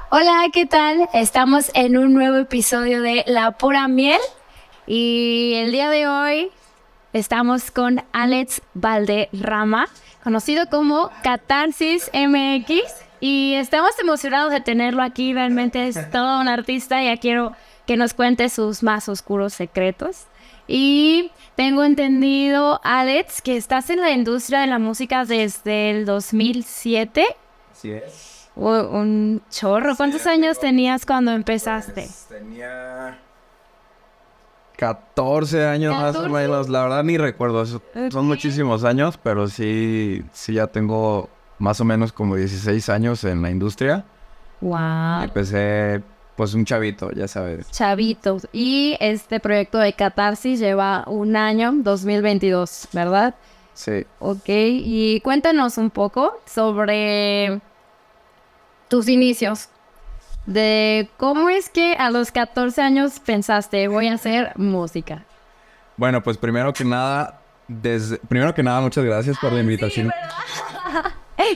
Hola, ¿qué tal? Estamos en un nuevo episodio de La Pura Miel y el día de hoy estamos con Alex Valderrama, conocido como Catarsis MX, y estamos emocionados de tenerlo aquí. Realmente es todo un artista y ya quiero que nos cuente sus más oscuros secretos. Y tengo entendido, Alex, que estás en la industria de la música desde el 2007. Así es. Un chorro. ¿Cuántos años tenías cuando empezaste? Pues, tenía 14 años más o 14. menos. La verdad ni recuerdo. Ok. Son muchísimos años, pero sí ya tengo más o menos como 16 años en la industria. Wow. Empecé pues un chavito, ya sabes. Chavitos. Y este proyecto de Catarsis lleva un año, 2022, ¿verdad? Sí. Ok. Y cuéntanos un poco sobre tus inicios. De cómo es que a los 14 años pensaste, voy a hacer música. Bueno, pues primero que nada, muchas gracias por la invitación.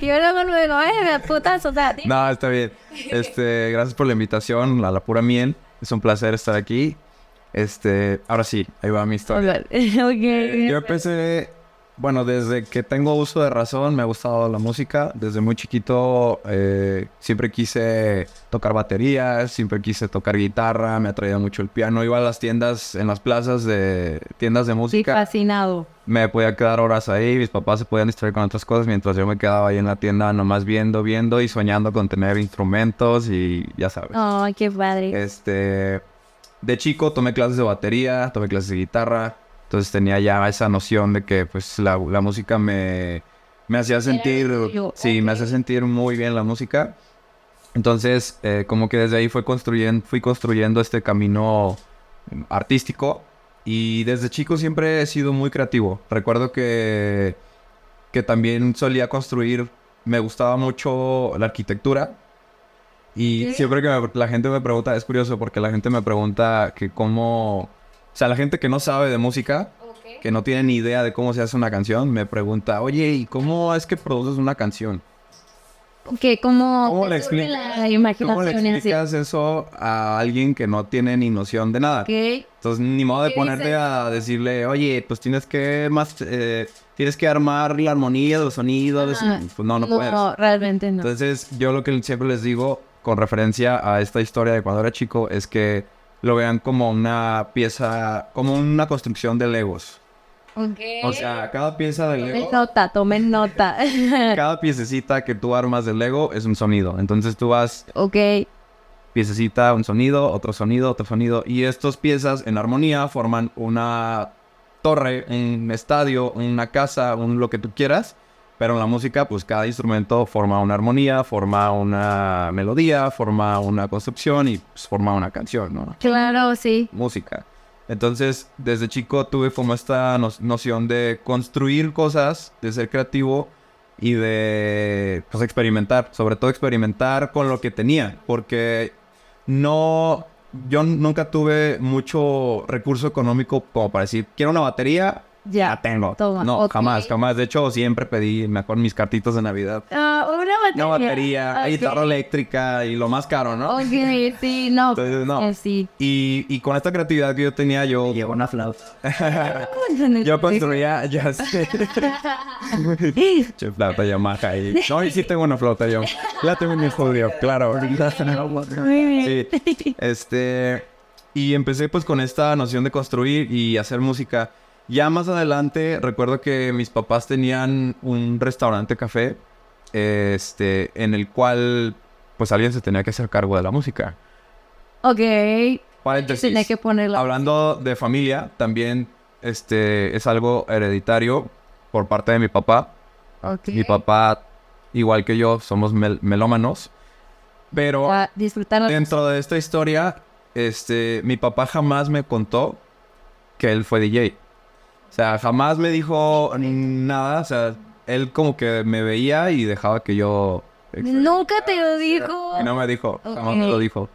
Yo luego, me putas, o sea, No, está bien. Gracias por la invitación a La Pura Miel. Es un placer estar aquí. Ahora sí, ahí va mi historia. Yo empecé, bueno, desde que tengo uso de razón me ha gustado la música. Desde muy chiquito siempre quise tocar batería, siempre quise tocar guitarra, me atraía mucho el piano. Iba a las tiendas, en las plazas de tiendas de Sí, música. fascinado. Me podía quedar horas ahí, mis papás se podían distraer con otras cosas mientras yo me quedaba ahí en la tienda nomás viendo y soñando con tener instrumentos y ya sabes. Ay, qué padre. De chico tomé clases de batería, tomé clases de guitarra, entonces tenía ya esa noción de que pues la música me hacía sentir, tuyo, sí, ok. me hacía sentir muy bien la música. Entonces como que desde ahí fui construyendo este camino artístico y desde chico siempre he sido muy creativo. Recuerdo que también solía construir, me gustaba mucho la arquitectura. Y Ok. siempre que la gente me pregunta, es curioso porque la gente me pregunta que cómo... O sea, la gente que no sabe de música, que no tiene ni idea de cómo se hace una canción, me pregunta, oye, ¿y cómo es que produces una canción? Que como ¿Cómo le te surge explicas? la ¿Cómo le imaginación y así. explicas eso a alguien que no tiene ni noción de nada? Ok. Entonces, ni modo de ¿Qué ponerte dices? a decirle, oye, pues tienes que armar la armonía, los sonidos. Ah, Pues no puedes. no, realmente no. Entonces, yo lo que siempre les digo con referencia a esta historia de cuando era chico es que lo vean como una pieza, como una construcción de Legos. Ok. O sea, cada pieza de Lego, Tomen nota. cada piececita que tú armas de Lego es un sonido. Entonces tú vas Ok. piececita, un sonido, otro sonido, otro sonido. Y estas piezas en armonía forman una torre, un estadio, una casa, lo que tú quieras. Pero en la música, pues cada instrumento forma una armonía, forma una melodía, forma una construcción y pues, forma una canción, ¿no? Claro, sí. Música. Entonces, desde chico tuve como esta noción de construir cosas, de ser creativo y de pues, experimentar. Sobre todo experimentar con lo que tenía. Porque yo nunca tuve mucho recurso económico como para decir, quiero una batería, Ya. la tengo. Toma. No, Ok. jamás. De hecho, siempre pedí, me acuerdo, mis cartitas de Navidad. Una batería. Una batería, Ok. guitarra eléctrica y lo más caro, ¿no? Ok, sí, no. Entonces, no. Sí. Y con esta creatividad que yo tenía, yo... Llegó una flauta. Yo construía, ya sé. Che, flauta Yamaha y... No, y sí tengo una flauta yo. La tengo en mi estudio, claro. Muy bien. Sí. Y empecé pues con esta noción de construir y hacer música. Ya más adelante, recuerdo que mis papás tenían un restaurante café, en el cual pues alguien se tenía que hacer cargo de la música. Ok. Paréntesis. Tenía que ponerla. Hablando de familia, también es algo hereditario por parte de mi papá. Ok. Mi papá, igual que yo, somos melómanos. Pero Para disfrutar. dentro de esta historia, mi papá jamás me contó que él fue DJ. O sea, jamás me dijo nada. O sea, él como que me veía y dejaba que yo... Nunca te lo dijo. Y no me dijo, jamás Ok. me lo dijo.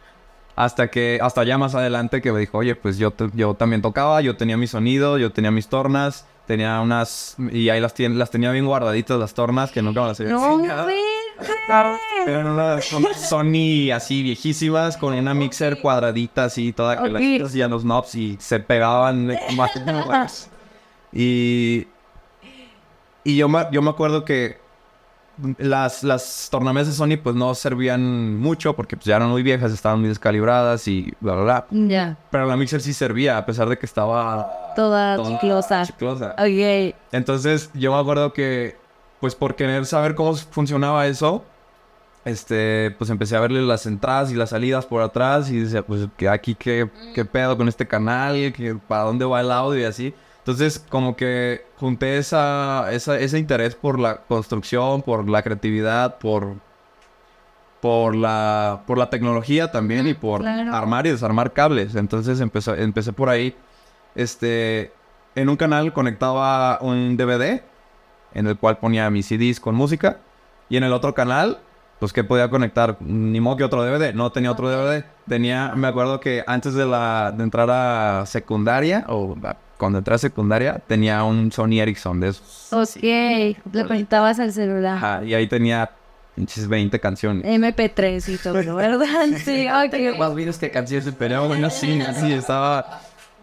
Hasta ya más adelante que me dijo, oye, pues yo también tocaba, yo tenía mi sonido, yo tenía mis tornas, tenía unas... Y ahí las tenía bien guardaditas las tornas, que nunca me las había No, enseñado. Eran unas Sony así viejísimas con una mixer cuadradita así, toda que le hacían los knobs y se pegaban. Y yo me acuerdo que las tornamesas Sony pues no servían mucho porque pues ya eran muy viejas, estaban muy descalibradas y bla, bla, bla. Ya. Pero la mixer sí servía, a pesar de que estaba... Toda chiclosa. Ok. Entonces yo me acuerdo que, pues por querer saber cómo funcionaba eso, pues empecé a verle las entradas y las salidas por atrás y decía, pues que aquí qué pedo con este canal, que para dónde va el audio y así. Entonces, como que junté ese interés por la construcción, por la creatividad, por la tecnología también y por armar y desarmar cables. Entonces, empecé por ahí. En un canal conectaba un DVD en el cual ponía mis CDs con música. Y en el otro canal, pues, ¿qué podía conectar? Ni modo que otro DVD. No tenía otro DVD. Me acuerdo que antes de entrar a secundaria cuando entré a secundaria, tenía un Sony Ericsson de esos. Ok, sí, le conectabas al celular. Ajá, y ahí tenía 20 canciones. MP3 y todo, ¿verdad? Sí, ok. Más videos que canciones, pero bueno, sí, estaba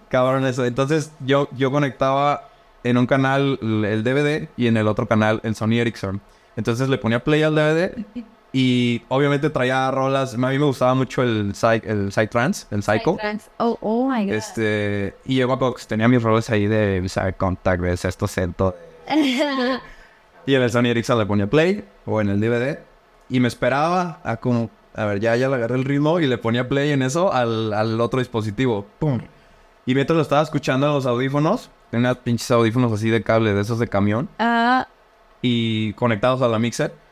cabrón eso. Entonces, yo conectaba en un canal el DVD y en el otro canal el Sony Ericsson. Entonces, le ponía play al DVD y obviamente traía rolas. A mí me gustaba mucho el Psytrance, el Psycho. Oh my God. Y yo tenía mis roles ahí de Contact, de Sexto Cento. Y en el Sony Ericsson le ponía play o en el DVD. Y me esperaba a ver, ya le agarré el ritmo y le ponía play en eso al otro dispositivo. ¡Pum! Y mientras lo estaba escuchando en los audífonos, tenía pinches audífonos así de cable, de esos de camión. Y conectados a la mixer.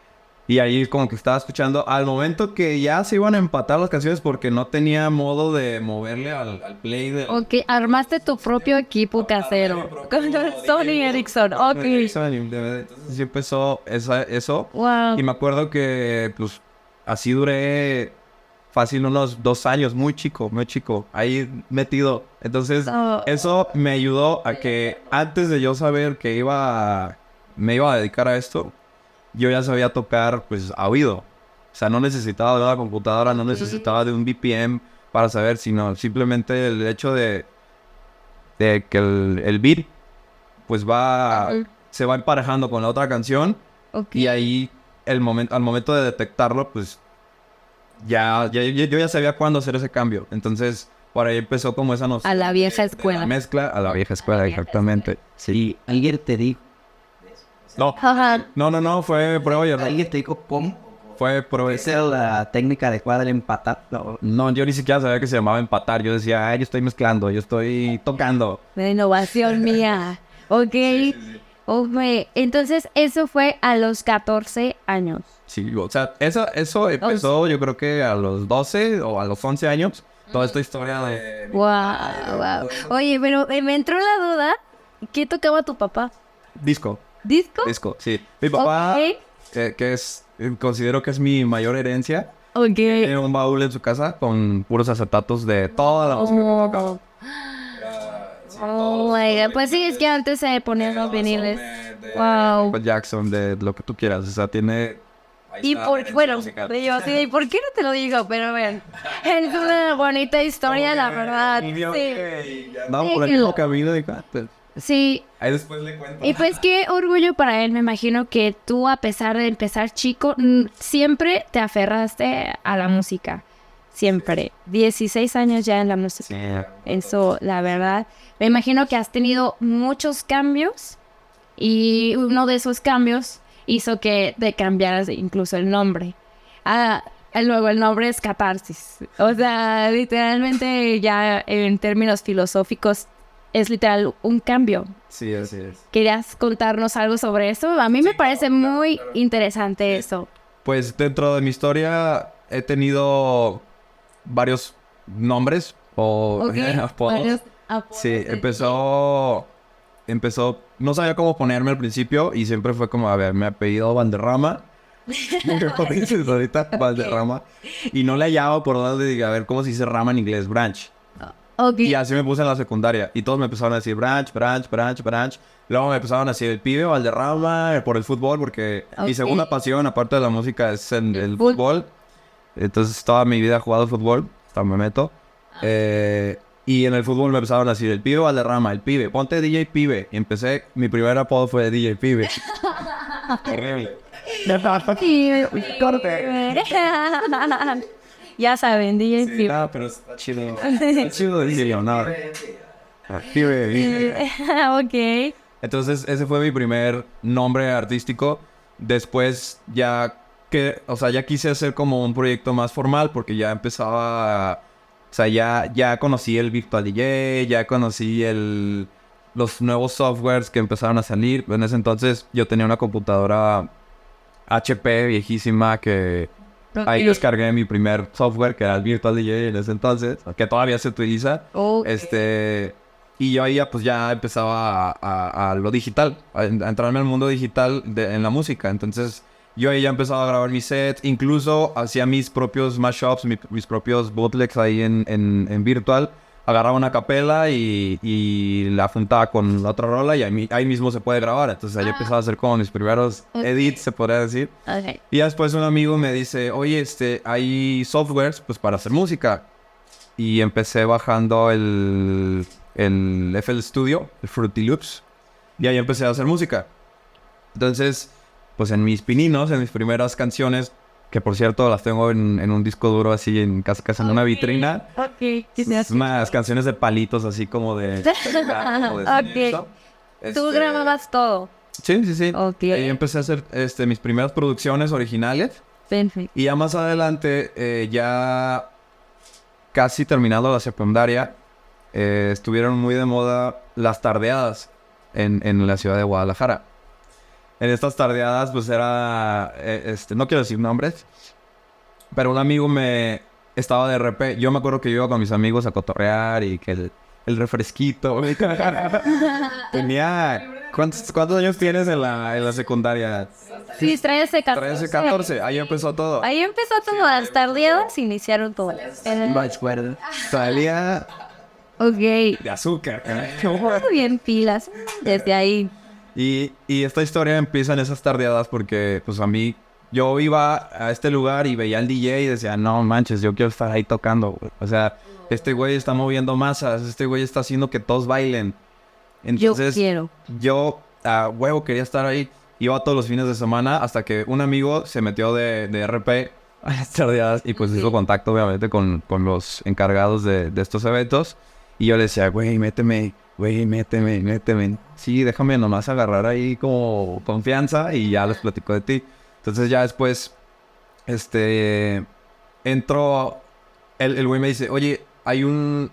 Y ahí como que estaba escuchando al momento que ya se iban a empatar las canciones porque no tenía modo de moverle al play de... Ok, armaste tu propio equipo casero con el Sony Ericsson. Ok. Entonces sí empezó eso. Wow. Y me acuerdo que pues así duré fácil unos 2 años, muy chico, ahí metido. Entonces eso me ayudó a que antes de yo saber que me iba a dedicar a esto, yo ya sabía tocar, pues, a oído. O sea, no necesitaba de una computadora, no necesitaba de un BPM para saber, sino simplemente el hecho de que el beat, pues, se va emparejando con la otra canción. Y ahí, al momento de detectarlo, pues, yo ya sabía cuándo hacer ese cambio. Entonces, por ahí empezó como esa noción. A la vieja escuela. La mezcla a la vieja escuela, exactamente. Sí, alguien te dijo. No, fue prueba y error. ¿Alguien te dijo cómo? Fue prueba. ¿Esa es la técnica adecuada del empatar? No, yo ni siquiera sabía que se llamaba empatar. Yo decía, yo estoy mezclando, yo estoy tocando. La innovación mía. Ok. Sí. Okay. Entonces, eso fue a los 14 años. Sí, o sea, eso empezó yo creo que a los 12 o a los 11 años. Toda esta historia de... Wow. Oye, pero me entró la duda. ¿Qué tocaba tu papá? Disco, sí. Mi papá, considero que es mi mayor herencia. Ok. Tiene un baúl en su casa con puros acetatos de toda la música. Oh my God. Pues sí, es que antes se ponían los viniles. Wow. Jackson, de lo que tú quieras. O sea, tiene... ¿y por qué no te lo digo? Pero ven, es una bonita historia, la verdad. Sí. Vamos por el mismo camino de canto. Sí. Ahí después le cuento. Y pues qué orgullo para él. Me imagino que tú, a pesar de empezar chico, siempre te aferraste a la música. Siempre. 16 años ya en la música. Sí. Eso, la verdad. Me imagino que has tenido muchos cambios. Y uno de esos cambios hizo que te cambiaras incluso el nombre. Luego el nombre es Catarsis. O sea, literalmente ya en términos filosóficos es literal un cambio. Sí, así es. ¿Querías contarnos algo sobre eso? A mí me parece muy interesante eso. Pues dentro de mi historia he tenido varios nombres o apodos. Varios apodos. Sí, empezó... No sabía cómo ponerme al principio y siempre fue como, a ver, me apellido Valderrama. ¿Cómo dices ahorita? Valderrama. Y no le hallaba por dónde diga, a ver, ¿cómo se dice rama en inglés? Branch. Okay. Y así me puse en la secundaria. Y todos me empezaron a decir branch, branch, branch, branch. Luego me empezaron a decir el pibe Valderrama por el fútbol, porque mi segunda pasión, aparte de la música, es el fútbol. Entonces toda mi vida he jugado fútbol, hasta me meto. Y en el fútbol me empezaron a decir el pibe Valderrama, el pibe, ponte DJ Pibe. Y empecé, mi primer apodo fue DJ Pibe. Horrible. Ya saben, DJ Sí, Pibe. pero está chido. Está chido decir Leonardo. Pibe. Ok. Entonces ese fue mi primer nombre artístico. Después ya ya quise hacer como un proyecto más formal porque ya empezaba, o sea, ya conocí el Virtual DJ, ya conocí los nuevos softwares que empezaron a salir. En ese entonces yo tenía una computadora HP viejísima que ahí descargué mi primer software que era el Virtual DJ en ese entonces, que todavía se utiliza. Okay. Y yo ahí ya empezaba a lo digital, a entrarme al mundo digital en la música. Entonces yo ahí ya empezaba a grabar mis sets, incluso hacía mis propios mashups, mis propios bootlegs ahí en Virtual. Agarraba una capela y la juntaba con la otra rola y ahí mismo se puede grabar. Entonces ahí empezaba a hacer como mis primeros edits, se podría decir. Okay. Y ya después un amigo me dice, oye, hay softwares pues para hacer música. Y empecé bajando el FL Studio, el Fruity Loops. Y ahí empecé a hacer música. Entonces, pues en mis pininos, en mis primeras canciones, que por cierto las tengo en un disco duro así en casi en una vitrina. Ok. Unas canciones de palitos así como de... Ok. ¿Tú grababas todo? Sí, sí, sí. Okay. Ahí empecé a hacer mis primeras producciones originales. Perfecto. Y ya más adelante, ya casi terminando la secundaria, estuvieron muy de moda las tardeadas en la ciudad de Guadalajara. En estas tardeadas, pues era... no quiero decir nombres, pero un amigo estaba de RP. Yo me acuerdo que yo iba con mis amigos a cotorrear y que el refresquito. Tenía... ¿Cuántos años tienes en la secundaria? Sí, 13, 14. 13, 14. Ahí empezó todo. Ahí empezó todo. Las tardeadas iniciaron todo. No me acuerdo. Salía Ok. de azúcar. Muy bien, pilas. Desde ahí. Y esta historia empieza en esas tardeadas porque, pues, yo iba a este lugar y veía al DJ y decía, no manches, yo quiero estar ahí tocando, güey. O sea, este güey está moviendo masas, este güey está haciendo que todos bailen. Entonces, yo a huevo quería estar ahí. Iba todos los fines de semana hasta que un amigo se metió de RP a las tardeadas y pues hizo contacto, obviamente, con los encargados de estos eventos. Y yo le decía, güey, méteme. Sí, déjame nomás agarrar ahí como confianza y ya les platico de ti. Entonces ya después, entro, el güey me dice, oye, hay un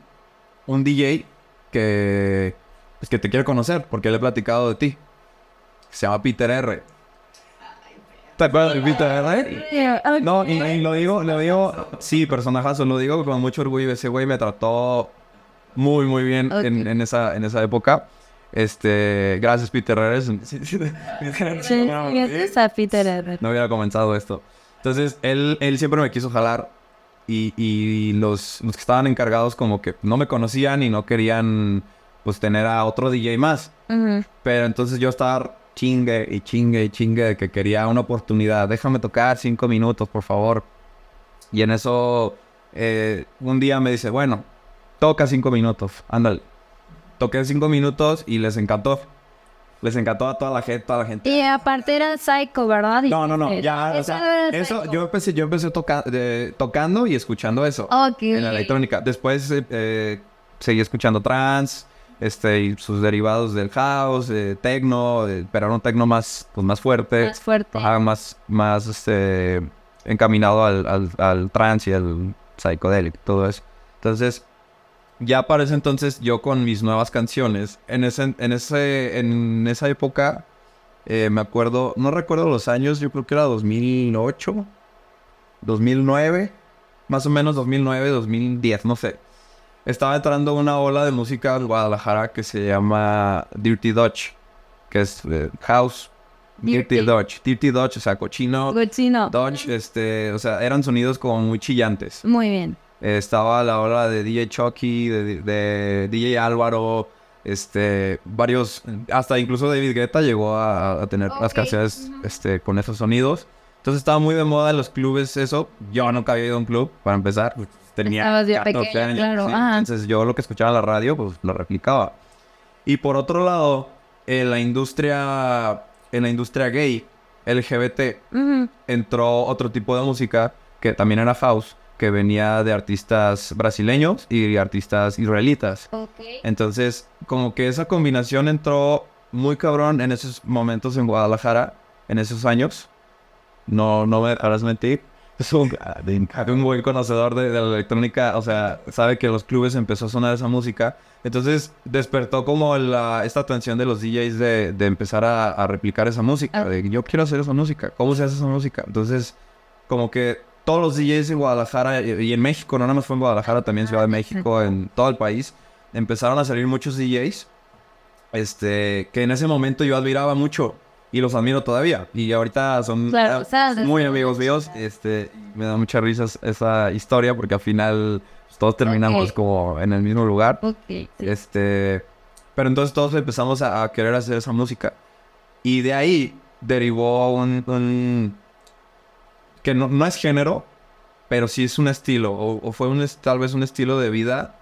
DJ que te quiere conocer porque le he platicado de ti. Se llama Peter R. ¿Te acuerdas de Peter R? No, y lo digo, sí, personajazo, lo digo con mucho orgullo. Ese güey me trató muy, muy bien en esa época. Gracias, Peter R. Gracias a Peter R. No hubiera comenzado esto. Entonces, él siempre me quiso jalar. Y los que estaban encargados como que no me conocían y no querían, pues, tener a otro DJ más. Uh-huh. Pero entonces yo estaba chingue de que quería una oportunidad. Déjame tocar 5 minutos, por favor. Y en eso, un día me dice, bueno, toca 5 minutos, ándale. Toqué 5 minutos y les encantó. Les encantó a toda la gente. Y aparte era Psycho, ¿verdad? No, ya, o sea, eso, yo empecé tocando y escuchando eso. Okay. En la electrónica. Después seguí escuchando trance, y sus derivados del house, techno, pero era un techno más fuerte. Más fuerte. Ajá, más encaminado al trance y al psychedelic, todo eso. Entonces, ya para ese entonces, yo con mis nuevas canciones, en esa época, me acuerdo, no recuerdo los años, yo creo que era 2008, 2009, más o menos 2009, 2010, no sé. Estaba entrando una ola de música en Guadalajara que se llama Dirty Dutch, que es house. Dirty Dutch, o sea, cochino. Cochino. Dutch, o sea, eran sonidos como muy chillantes. Muy bien. Estaba a la hora de DJ Chucky, de DJ Álvaro, varios, hasta incluso David Guetta llegó a tener las canciones con esos sonidos. Entonces estaba muy de moda en los clubes eso. Yo nunca había ido a un club, para empezar. Tenía 14 años. Claro. ¿Sí? Entonces yo lo que escuchaba en la radio, pues lo replicaba. Y por otro lado, en la industria gay, LGBT, entró otro tipo de música que también era house, que venía de artistas brasileños y artistas israelitas. Entonces, como que esa combinación entró muy cabrón en esos momentos en Guadalajara, en esos años. No me harás mentir. Es un buen conocedor de la electrónica, o sea, sabe que en los clubes empezó a sonar esa música. Entonces despertó como esta atención de los DJs de empezar a replicar esa música. De yo quiero hacer esa música, ¿cómo se hace esa música? Entonces, como que todos los DJs en Guadalajara y en México, no nada más fue en Guadalajara, también Ciudad de México, en todo el país, empezaron a salir muchos DJs que en ese momento yo admiraba mucho. Y los admiro todavía. Y ahorita son muy amigos míos. Me da mucha risa esa historia porque al final pues, todos terminamos como en el mismo lugar. Pero entonces todos empezamos a querer hacer esa música. Y de ahí derivó un que no es género, pero sí es un estilo. O fue tal vez un estilo de vida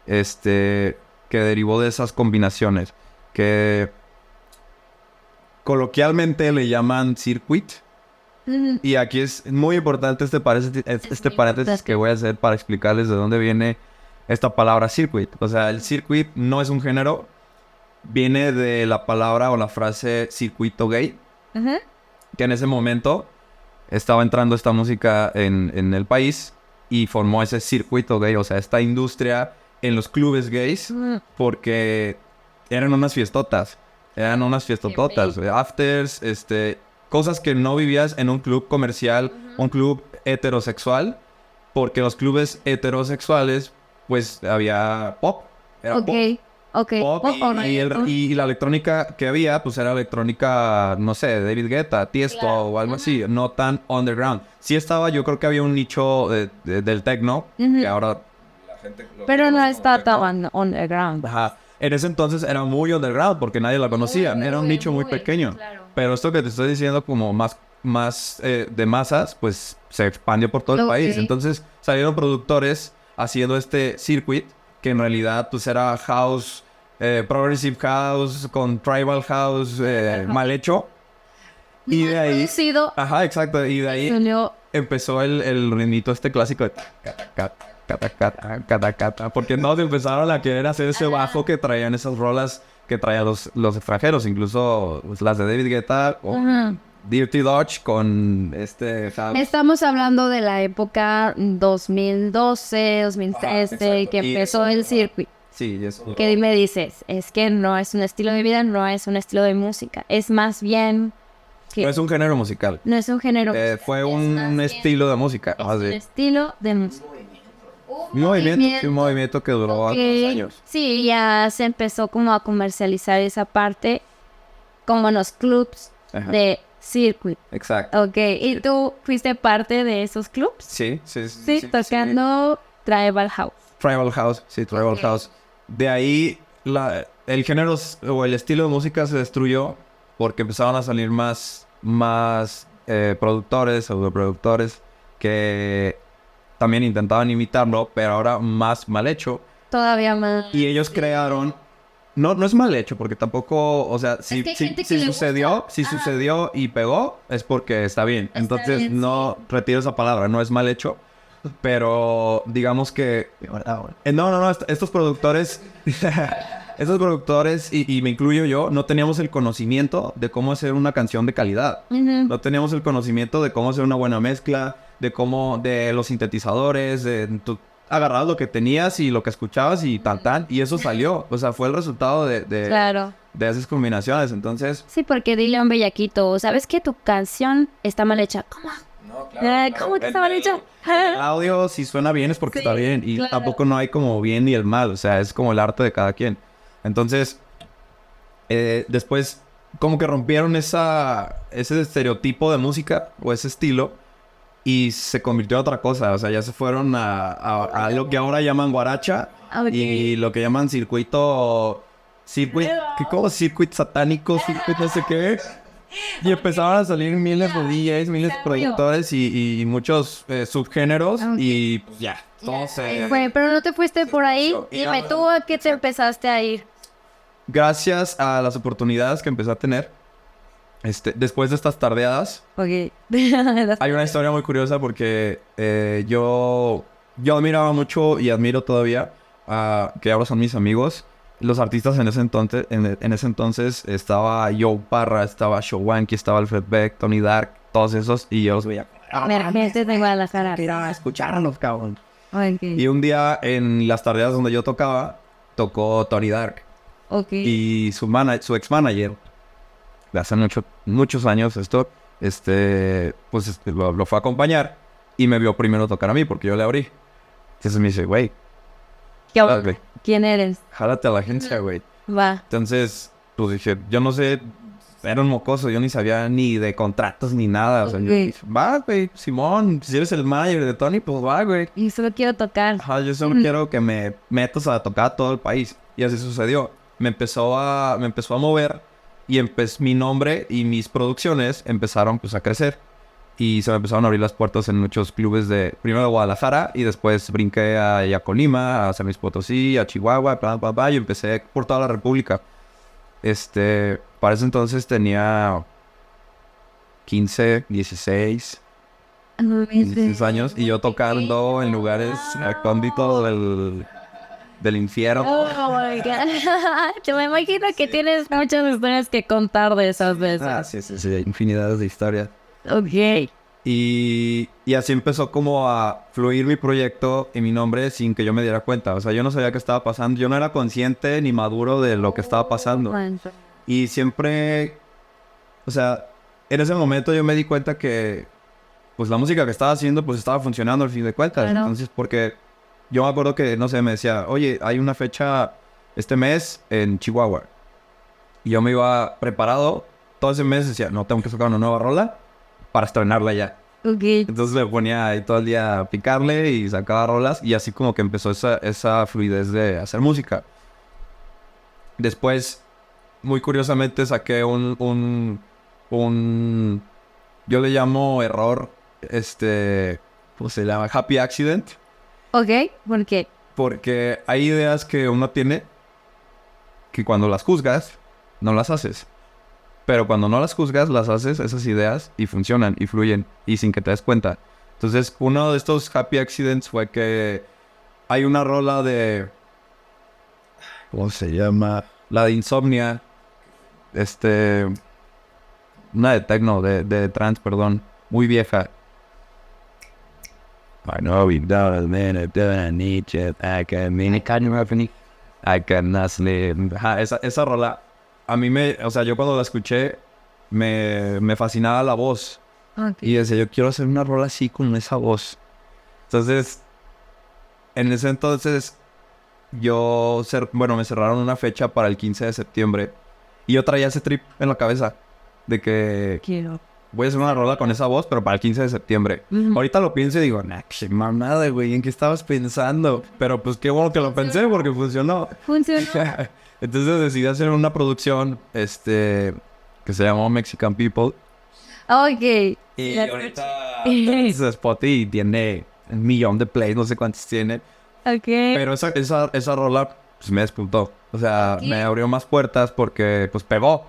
que derivó de esas combinaciones. Que coloquialmente le llaman circuit. Y aquí es muy importante este paréntesis que voy a hacer para explicarles de dónde viene esta palabra circuit. O sea, el circuit no es un género. Viene de la palabra o la frase circuito gay. Que en ese momento estaba entrando esta música en el país y formó ese circuito gay. O sea, esta industria en los clubes gays porque eran unas fiestotas. Eran unas fiestototas, afters, cosas que no vivías en un club comercial, un club heterosexual, porque los clubes heterosexuales, pues, había pop. Era pop y la electrónica que había, pues, era electrónica, no sé, David Guetta, Tiesto o algo así, no tan underground. Sí estaba, yo creo que había un nicho del techno, que ahora la gente... Pero no está tan underground. Ajá. En ese entonces era muy underground porque nadie la conocía. Era un nicho muy pequeño. Claro. Pero esto que te estoy diciendo como más de masas, pues se expandió por todo el país. Entonces salieron productores haciendo este circuit que en realidad pues era house, progressive house con tribal house mal hecho. Y de ahí... Ajá, exacto. Y de ahí empezó el ritmito clásico de... Porque no empezaron a querer hacer ese bajo que traían esas rolas que traían los extranjeros, incluso pues, las de David Guetta o Dirty Dutch con Estamos hablando de la época 2012, 2013, que empezó el circuit. Sí, eso. Que me dices, es que no es un estilo de vida, no es un estilo de música, es más bien... No es un género musical. No es un género musical. Fue un estilo de música. Es un estilo de música. Un movimiento que duró años. Sí, ya se empezó como a comercializar esa parte como en los clubs de circuit. Exacto. Ok, ¿y tú fuiste parte de esos clubs? Sí, tocando Tribal House. Tribal House. De ahí el género o el estilo de música se destruyó porque empezaron a salir más productores, pseudoproductores que también intentaban imitarlo, pero ahora más mal hecho. Todavía más. Y ellos crearon... No es mal hecho, porque tampoco... O sea, si sucedió y pegó, es porque está bien. Entonces, no retiro esa palabra. No es mal hecho. Pero, digamos que... Estos productores... Estos productores, y me incluyo yo, no teníamos el conocimiento de cómo hacer una canción de calidad. No teníamos el conocimiento de cómo hacer una buena mezcla, de los sintetizadores, tú agarrabas lo que tenías y lo que escuchabas y tan, y eso salió. O sea, fue el resultado de esas combinaciones, entonces... Sí, porque dile a un bellaquito, ¿sabes que tu canción está mal hecha? ¿Cómo? No, claro. ¿Cómo que está mal hecha? El audio, si suena bien, es porque está bien. Y tampoco no hay como bien ni el mal. O sea, es como el arte de cada quien. Entonces, después, como que rompieron ese estereotipo de música o ese estilo. y se convirtió en otra cosa. O sea, ya se fueron a lo que ahora llaman guaracha y lo que llaman circuito satánico, circuito no sé qué. Y empezaron a salir miles de DJs, miles de productores y muchos subgéneros y pues ya, todo se... Pero no te fuiste por ahí. Dime, ¿tú a qué te empezaste a ir? Gracias a las oportunidades que empecé a tener, después de estas tardeadas, Ok. hay una historia muy curiosa porque yo admiraba mucho y admiro todavía que ahora son mis amigos. Los artistas en ese entonces estaba Joe Parra, estaba Showanky, estaba Alfred Beck, Tony Dark, todos esos, y yo los veía. Mira, este es de Guadalajara. Mira, escucharnos, cabrón. Okay. Y un día en las tardeadas donde yo tocaba, tocó Tony Dark. Okay. Y su ex-manager, de hace muchos años lo fue a acompañar y me vio primero tocar a mí porque yo le abrí. Entonces me dice, güey, ¿Quién eres? jálate a la agencia, güey. Va. Entonces, pues dije, yo no sé, era un mocoso, yo ni sabía ni de contratos ni nada. O sea, yo dije, va, güey, Simón, si eres el manager de Tony, pues va, güey. Y solo quiero tocar. Ajá, yo solo quiero que me metas a tocar a todo el país. Y así sucedió. Me empezó a mover y mi nombre y mis producciones empezaron pues a crecer. Y se me empezaron a abrir las puertas en muchos clubes primero de Guadalajara y después brinqué a Colima, a San Luis Potosí, a Chihuahua, y empecé por toda la República. Para ese entonces tenía 15, 16 años y yo tocando en lugares recónditos del infierno. Oh my God. Yo me imagino que tienes muchas historias que contar de esas veces. Sí, infinidades de historias. Ok. Y así empezó como a fluir mi proyecto y mi nombre sin que yo me diera cuenta. O sea, yo no sabía qué estaba pasando. Yo no era consciente ni maduro de lo que estaba pasando. Y siempre... O sea, en ese momento yo me di cuenta que... Pues la música que estaba haciendo pues estaba funcionando al fin de cuentas. Claro. Entonces, porque... Yo me acuerdo que, no sé, me decía... Oye, hay una fecha este mes en Chihuahua. Y yo me iba preparado. Todo ese mes decía... No, tengo que sacar una nueva rola para estrenarla ya. Okay. Entonces me ponía ahí todo el día a picarle y sacaba rolas y así como que empezó esa fluidez de hacer música. Después, muy curiosamente, saqué un yo le llamo error, ¿cómo se llama? Happy Accident. Ok, ¿por qué? Porque hay ideas que uno tiene que cuando las juzgas, no las haces. Pero cuando no las juzgas, las haces, esas ideas, y funcionan, y fluyen, y sin que te des cuenta. Entonces, uno de estos happy accidents fue que hay una rola de... ¿Cómo se llama? La de Insomnia. Una de techno, de trance, perdón. Muy vieja. I know we don't need it. I cannot sleep. Esa rola... A mí yo cuando la escuché, me fascinaba la voz. Okay. Y decía, yo quiero hacer una rola así con esa voz. Entonces, en ese entonces, me cerraron una fecha para el 15 de septiembre. Y yo traía ese trip en la cabeza. De que voy a hacer una rola con esa voz, pero para el 15 de septiembre. Ahorita lo pienso y digo, qué mamada, güey, ¿en qué estabas pensando? Pero pues qué bueno que lo pensé porque funcionó. Entonces decidí hacer una producción, que se llamó Mexican People. Ok. Y ahorita Spotify tiene 1 millón de plays, no sé cuántos tiene. Ok. Pero esa rola, pues me despuntó. O sea, me abrió más puertas porque, pues, pegó.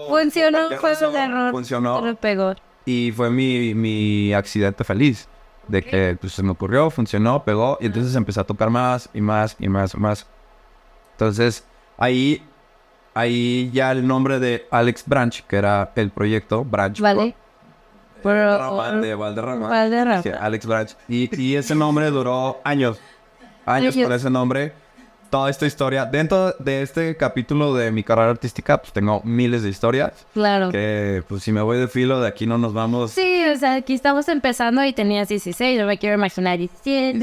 Funcionó, fue un error. Funcionó. Pero pegó. Y fue mi accidente feliz. De que pues, se me ocurrió, funcionó, pegó. Y entonces empecé a tocar más y más y más y más. Entonces, ahí ya el nombre de Alex Branch, que era el proyecto, Branch. Vale. De Valderrama. Sí, Alex Branch. Y ese nombre duró años. Años por ese nombre. Toda esta historia. Dentro de este capítulo de mi carrera artística, pues tengo miles de historias. Claro. Que, pues, si me voy de filo, de aquí no nos vamos. Sí, o sea, aquí estamos empezando y tenías 16. Yo me quiero imaginar 17,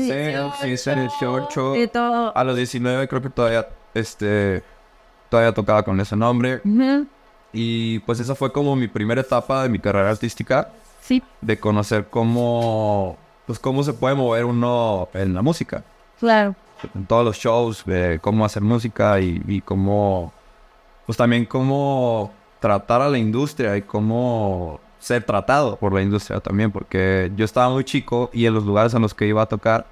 18. Y todo. A los 19 creo que todavía tocaba con ese nombre. Y, pues, esa fue como mi primera etapa de mi carrera artística. Sí. de conocer cómo se puede mover uno en la música. Claro. En todos los shows, de cómo hacer música y cómo, pues también cómo tratar a la industria y cómo ser tratado por la industria también, porque yo estaba muy chico y en los lugares en los que iba a tocar,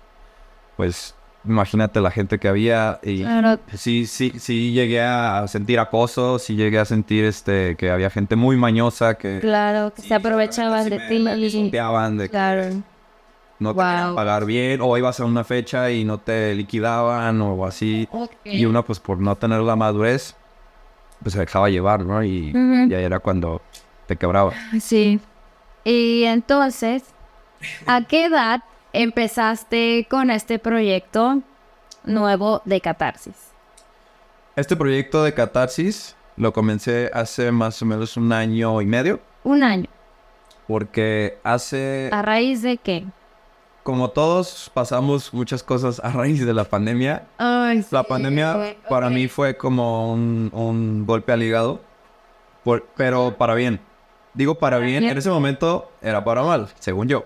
pues imagínate la gente que había y Claro. sí llegué a sentir acoso, sí llegué a sentir que había gente muy mañosa que Claro, que se aprovechaban de ti. limpiaban, de que Claro. no te querían pagar bien, o ibas a una fecha y no te liquidaban o así. Okay. Y uno, pues por no tener la madurez, pues se dejaba llevar, ¿no? Y ahí era cuando te quebraba. Sí. Y entonces, ¿a qué edad empezaste con este proyecto nuevo de Catarsis? Este proyecto de Catarsis lo comencé hace más o menos 1 año y medio. 1 año. Porque hace... ¿A raíz de qué? Como todos pasamos muchas cosas a raíz de la pandemia. Ay, sí. La pandemia para mí fue como un golpe al hígado. Pero para bien. Digo para bien, en ese momento era para mal, según yo.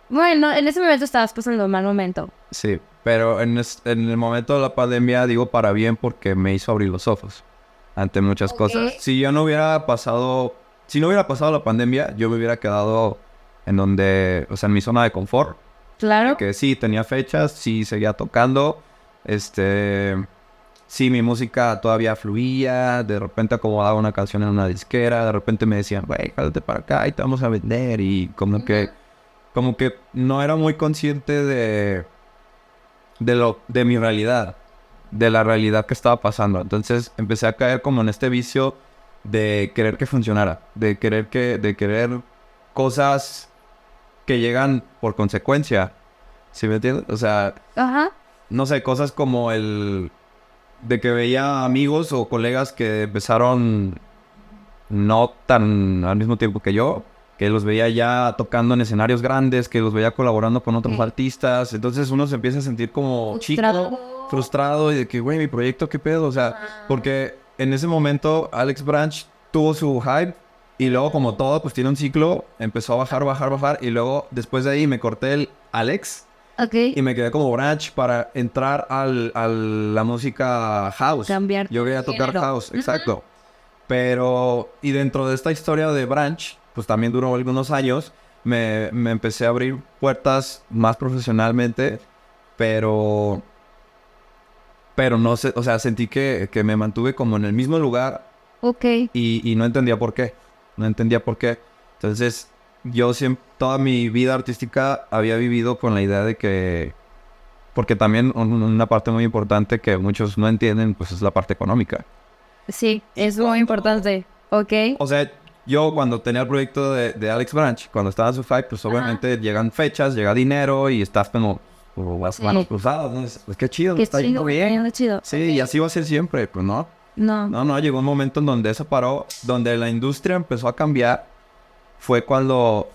Bueno, en ese momento estabas pasando un mal momento. Sí, pero en el momento de la pandemia digo para bien porque me hizo abrir los ojos ante muchas cosas. Si yo no hubiera pasado... Si no hubiera pasado la pandemia, yo me hubiera quedado en donde... O sea, en mi zona de confort. Claro. Que sí, tenía fechas, sí seguía tocando. Sí, mi música todavía fluía. De repente acomodaba una canción en una disquera. De repente me decían, güey, jálate para acá y te vamos a vender. Y como que no era muy consciente de mi realidad. De la realidad que estaba pasando. Entonces empecé a caer como en este vicio de querer que funcionara. De querer cosas que llegan por consecuencia. ¿Sí me entiendes? O sea, Ajá. no sé, cosas como de que veía amigos o colegas que empezaron no tan al mismo tiempo que yo, que los veía ya tocando en escenarios grandes, que los veía colaborando con otros artistas. Entonces uno se empieza a sentir como frustrado y de que, güey, mi proyecto, ¿qué pedo? O sea, porque en ese momento Alex Branch tuvo su hype y luego, como todo, pues tiene un ciclo, empezó a bajar y luego después de ahí me corté el Alex. Ok. Y me quedé como Branch para entrar a la música house. Cambiar Yo quería tocar género. house, exacto. Pero, y dentro de esta historia de Branch, pues también duró algunos años, me empecé a abrir puertas más profesionalmente, pero no sé, o sea, sentí que me mantuve como en el mismo lugar. Ok. Y no entendía por qué. Entonces, yo siempre, toda mi vida artística había vivido con la idea de que... Porque también una parte muy importante que muchos no entienden, pues es la parte económica. Sí, es muy importante. Ok. O sea, yo cuando tenía el proyecto de Alex Branch, cuando estaba en su hype, pues obviamente llegan fechas, llega dinero y estás como las manos cruzadas, ¿no? Pues qué chido, Qué está yendo bien. chido. Sí, y así va a ser siempre, pues no. No, llegó un momento en donde eso paró, donde la industria empezó a cambiar. Fue cuando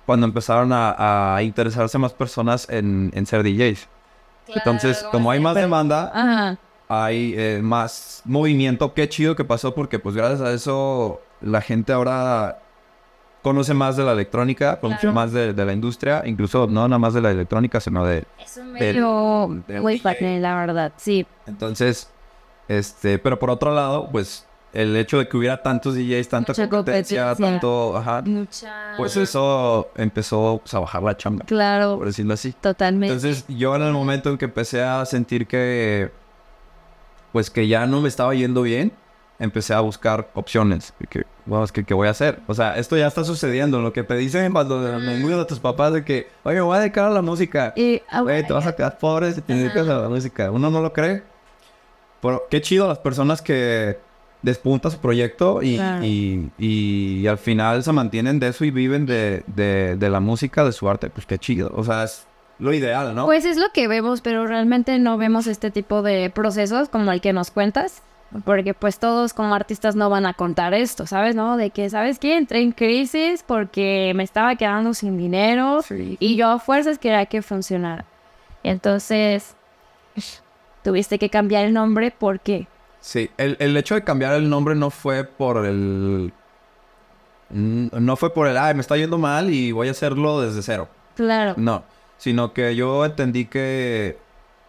empezaron a interesarse más personas en ser DJs. Claro, entonces, como hay más demanda, hay más movimiento. Qué chido que pasó porque pues gracias a eso la gente ahora conoce más de la electrónica, conoce más de la industria, incluso no nada más de la electrónica, sino de... Es un medio muy fácil, la verdad, sí. Entonces, pero por otro lado, pues el hecho de que hubiera tantos DJs, tanta competencia, tanto, pues eso empezó pues, a bajar la chamba. Claro. Por decirlo así. Totalmente. Entonces, yo en el momento en que empecé a sentir que ya no me estaba yendo bien, empecé a buscar opciones. ¿Qué voy a hacer? O sea, esto ya está sucediendo. Lo que te dicen cuando me mudo a tus papás de que, oye, me voy a dedicar a la música. Oye, te vas a quedar pobre si te dedicas a la música. Uno no lo cree. Pero qué chido las personas que despuntan su proyecto y al final se mantienen de eso y viven de la música, de su arte. Pues qué chido. O sea, es lo ideal, ¿no? Pues es lo que vemos, pero realmente no vemos este tipo de procesos como el que nos cuentas. Porque pues todos como artistas no van a contar esto, ¿sabes? ¿No? De que, ¿sabes qué? Entré en crisis porque me estaba quedando sin dinero y yo a fuerzas quería que funcionara. Entonces, tuviste que cambiar el nombre, ¿por qué? Sí, el hecho de cambiar el nombre no fue por No fue por me está yendo mal y voy a hacerlo desde cero. Claro. No, sino que yo entendí que,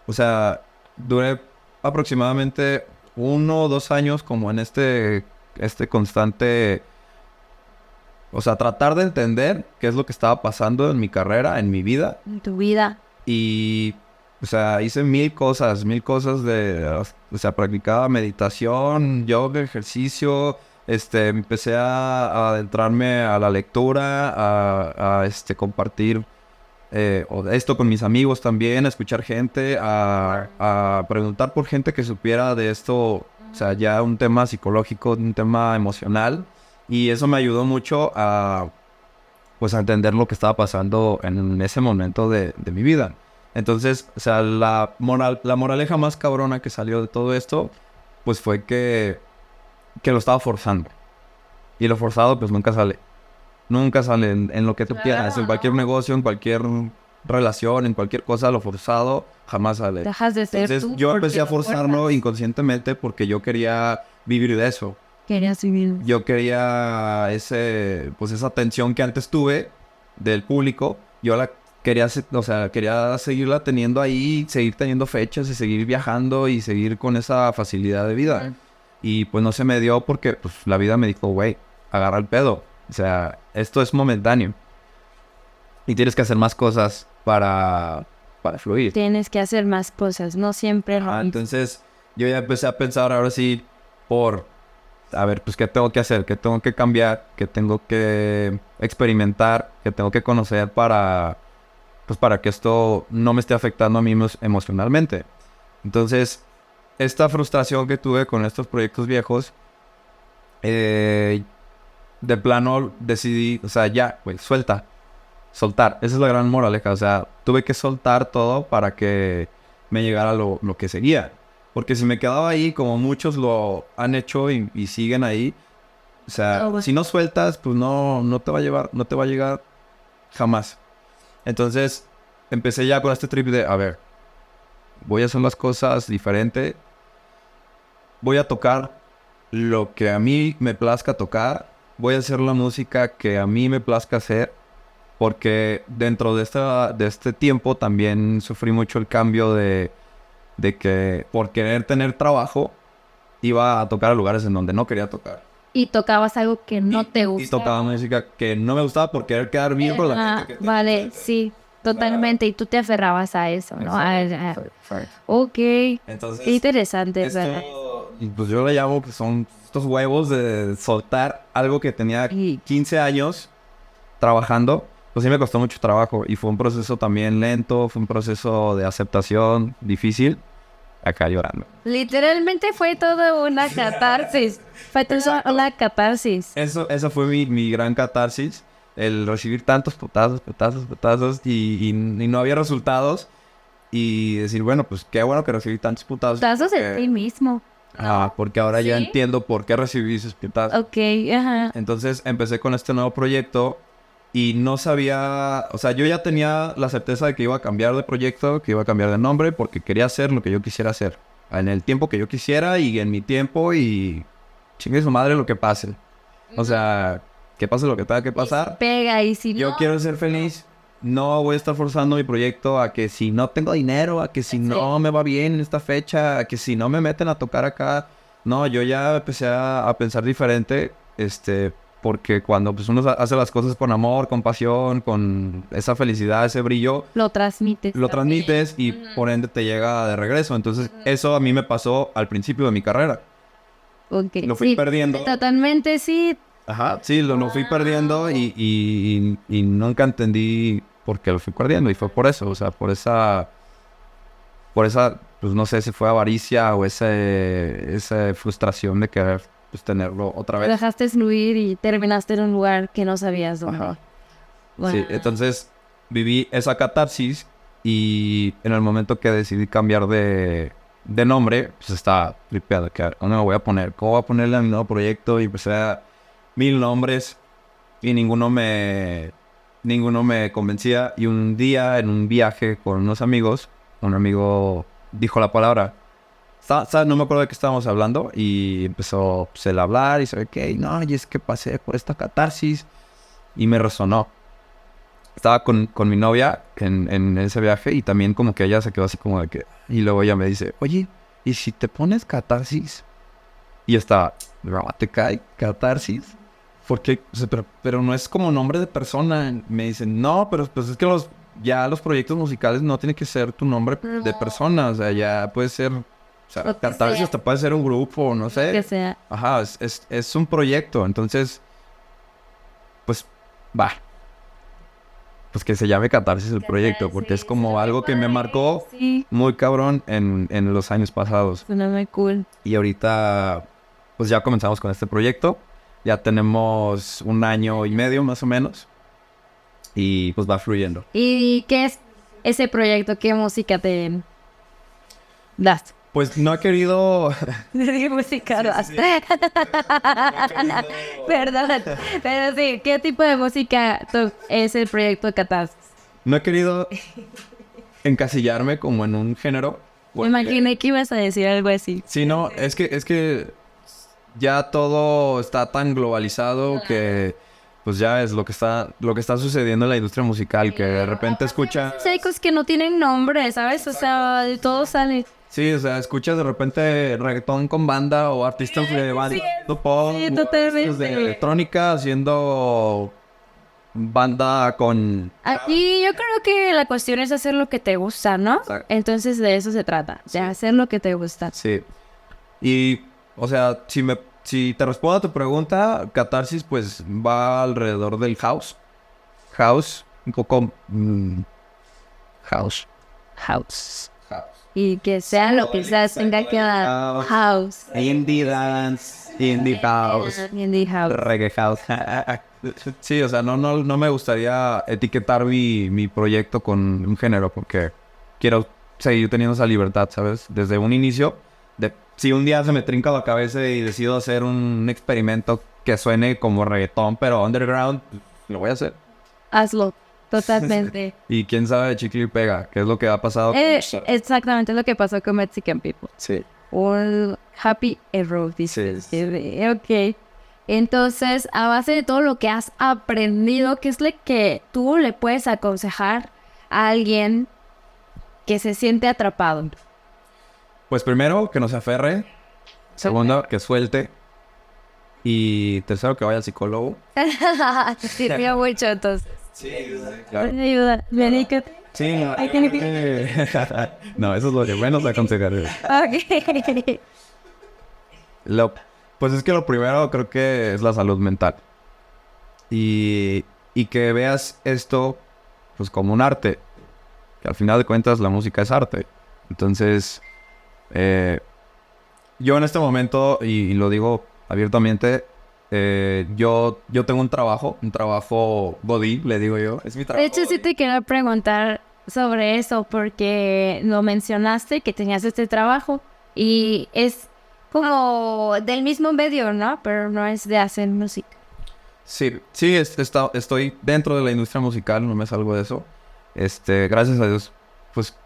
o sea, duré aproximadamente 1 o 2 años como en este constante, o sea, tratar de entender qué es lo que estaba pasando en mi carrera, en mi vida. En tu vida. Y, o sea, hice mil cosas o sea, practicaba meditación, yoga, ejercicio, empecé a adentrarme a la lectura, a compartir esto con mis amigos también, a escuchar gente, a preguntar por gente que supiera de esto, o sea, ya un tema psicológico, un tema emocional, y eso me ayudó mucho pues a entender lo que estaba pasando en ese momento de mi vida. Entonces, o sea, la moraleja más cabrona que salió de todo esto, pues fue que lo estaba forzando. Y lo forzado, pues nunca sale. Nunca sale en lo que tú quieras. En cualquier negocio, en cualquier relación, en cualquier cosa, lo forzado jamás sale. Dejas de ser Entonces, tú. yo empecé a porque lo forzarlo fuerzas. inconscientemente porque yo quería vivir de eso. Querías vivir. Yo quería pues esa atención que antes tuve del público. Yo la quería, o sea, quería seguirla teniendo ahí, seguir teniendo fechas y seguir viajando y seguir con esa facilidad de vida. Y pues no se me dio porque pues la vida me dijo, güey, agarra el pedo. O sea, esto es momentáneo. Y tienes que hacer más cosas para fluir. Tienes que hacer más cosas, no siempre. Entonces yo ya empecé a pensar ahora sí a ver, pues, ¿qué tengo que hacer? ¿Qué tengo que cambiar? ¿Qué tengo que experimentar? ¿Qué tengo que conocer para que esto no me esté afectando a mí emocionalmente? Entonces, esta frustración que tuve con estos proyectos viejos, de plano decidí, o sea, ya, güey, soltar. Esa es la gran moraleja. O sea, tuve que soltar todo para que me llegara lo que seguía. Porque si me quedaba ahí, como muchos lo han hecho y siguen ahí, o sea, si no sueltas, pues no te va a llegar jamás. Entonces, empecé ya con este trip de, a ver, voy a hacer las cosas diferente. Voy a tocar lo que a mí me plazca tocar. Voy a hacer la música que a mí me plazca hacer. Porque dentro de este tiempo también sufrí mucho el cambio de que por querer tener trabajo iba a tocar a lugares en donde no quería tocar. Y tocabas algo que no te gusta. Y tocaba música que no me gustaba por querer quedar bien con la gente. Vale, sí, totalmente. Y tú te aferrabas a eso, ¿no? Ok. Entonces, qué interesante, ¿verdad? y pues yo le llamo que son estos huevos de soltar algo que tenía 15 años trabajando. Pues sí me costó mucho trabajo y fue un proceso también lento, fue un proceso de aceptación difícil. Acá llorando. Literalmente fue todo una catarsis. Fue todo una catarsis. Esa fue mi gran catarsis. El recibir tantos putazos y no había resultados. Y decir, bueno, pues qué bueno que recibí tantos putazos. Putazos en ti mismo. Porque ahora ya entiendo por qué recibí esos putazos. Ok, ajá. Entonces empecé con este nuevo proyecto. Y no sabía, o sea, yo ya tenía la certeza de que iba a cambiar de proyecto, que iba a cambiar de nombre, porque quería hacer lo que yo quisiera hacer. En el tiempo que yo quisiera y en mi tiempo y chingue su madre lo que pase. O sea, que pase lo que tenga que pasar. Pega y si Yo quiero ser feliz. No voy a estar forzando mi proyecto a que si no tengo dinero, a que si no me va bien en esta fecha, a que si no me meten a tocar acá. No, yo ya empecé a pensar diferente, porque cuando pues, uno hace las cosas con amor, con pasión, con esa felicidad, ese brillo, lo transmites. Y por ende te llega de regreso. Entonces, eso a mí me pasó al principio de mi carrera. Okay. Lo fui perdiendo. Totalmente, sí. Ajá, sí, lo fui perdiendo y nunca entendí por qué lo fui perdiendo. Y fue por eso, o sea, por esa, pues no sé si fue avaricia o esa frustración de querer pues tenerlo otra vez. Lo dejaste fluir y terminaste en un lugar que no sabías dónde. Ajá. Wow. Sí, entonces viví esa catarsis y en el momento que decidí cambiar de nombre, pues estaba tripeado. ¿Dónde me voy a poner? ¿Cómo voy a ponerle a mi nuevo proyecto? Y empecé a 1000 nombres y ninguno me convencía. Y un día en un viaje con unos amigos, un amigo dijo la palabra no me acuerdo de qué estábamos hablando y empezó pues, el hablar y sabe qué, no, y es que pasé por esta catarsis y me resonó. Estaba con mi novia en ese viaje y también como que ella se quedó así como de que... Y luego ella me dice, oye, ¿y si te pones catarsis? Y yo estaba, ¿no te cae catarsis? Porque, o sea, pero no es como nombre de persona. Me dicen, no, pero pues es que los proyectos musicales no tienen que ser tu nombre de persona. O sea, ya puede ser... O sea, catarsis hasta puede ser un grupo, no sé. Que sea. Ajá, es un proyecto. Entonces, pues, va. Pues que se llame Catarsis el proyecto, porque es como algo que me marcó muy cabrón en los años pasados. Suena muy cool. Y ahorita, pues ya comenzamos con este proyecto. Ya tenemos 1 año y medio más o menos. Y pues va fluyendo. ¿Y qué es ese proyecto? ¿Qué música te das? Pues no he querido... ¿Qué música das? Perdón, pero sí, ¿qué tipo de música es el proyecto de Catarsis? No he querido encasillarme como en un género. Me imaginé que ibas a decir algo así. Sí, no, es que ya todo está tan globalizado que pues ya es lo que está sucediendo en la industria musical, que de repente escucha... Hay cosas que no tienen nombre, ¿sabes? O sea, de todo sale. Sí, o sea, escuchas de repente reggaetón con banda o artistas de banda pop, sí, totalmente. artistas de electrónica haciendo banda con... Aquí yo creo que la cuestión es hacer lo que te gusta, ¿no? Exacto. Entonces de eso se trata, de hacer lo que te gusta. Sí. Y, o sea, si te respondo a tu pregunta, Catarsis pues va alrededor del house. House, un poco... house. House. Y que sea lo que sea, tenga que dar house. Indie dance, indie house, Indie house. reggae house. Sí, o sea, no me gustaría etiquetar mi proyecto con un género porque quiero seguir teniendo esa libertad, ¿sabes? Desde un inicio, si un día se me trinca la cabeza y decido hacer un experimento que suene como reggaetón, pero underground, lo voy a hacer. Hazlo, totalmente. Y quién sabe de chicle y pega, que es lo que ha pasado. Exactamente lo que pasó con Mexican People. Sí. Un happy error, dices. Sí. Ok. Entonces, a base de todo lo que has aprendido, ¿qué es lo que tú le puedes aconsejar a alguien que se siente atrapado? Pues primero, que no se aferre. Segundo, que suelte. Y tercero, que vaya al psicólogo. Te sirvió mucho, entonces. Sí, claro. Me ayuda. Medícate. Sí, no. No, eso es lo que menos aconsejar. Ok. Pues es que lo primero creo que es la salud mental. Y que veas esto pues como un arte. Que al final de cuentas la música es arte. Entonces, yo en este momento, y lo digo abiertamente, yo tengo un trabajo godín, le digo yo. Es mi trabajo. De hecho, sí te quería preguntar sobre eso porque lo mencionaste que tenías este trabajo y es como del mismo medio, ¿no? Pero no es de hacer música. Sí, estoy dentro de la industria musical, no me salgo de eso. Gracias a Dios, pues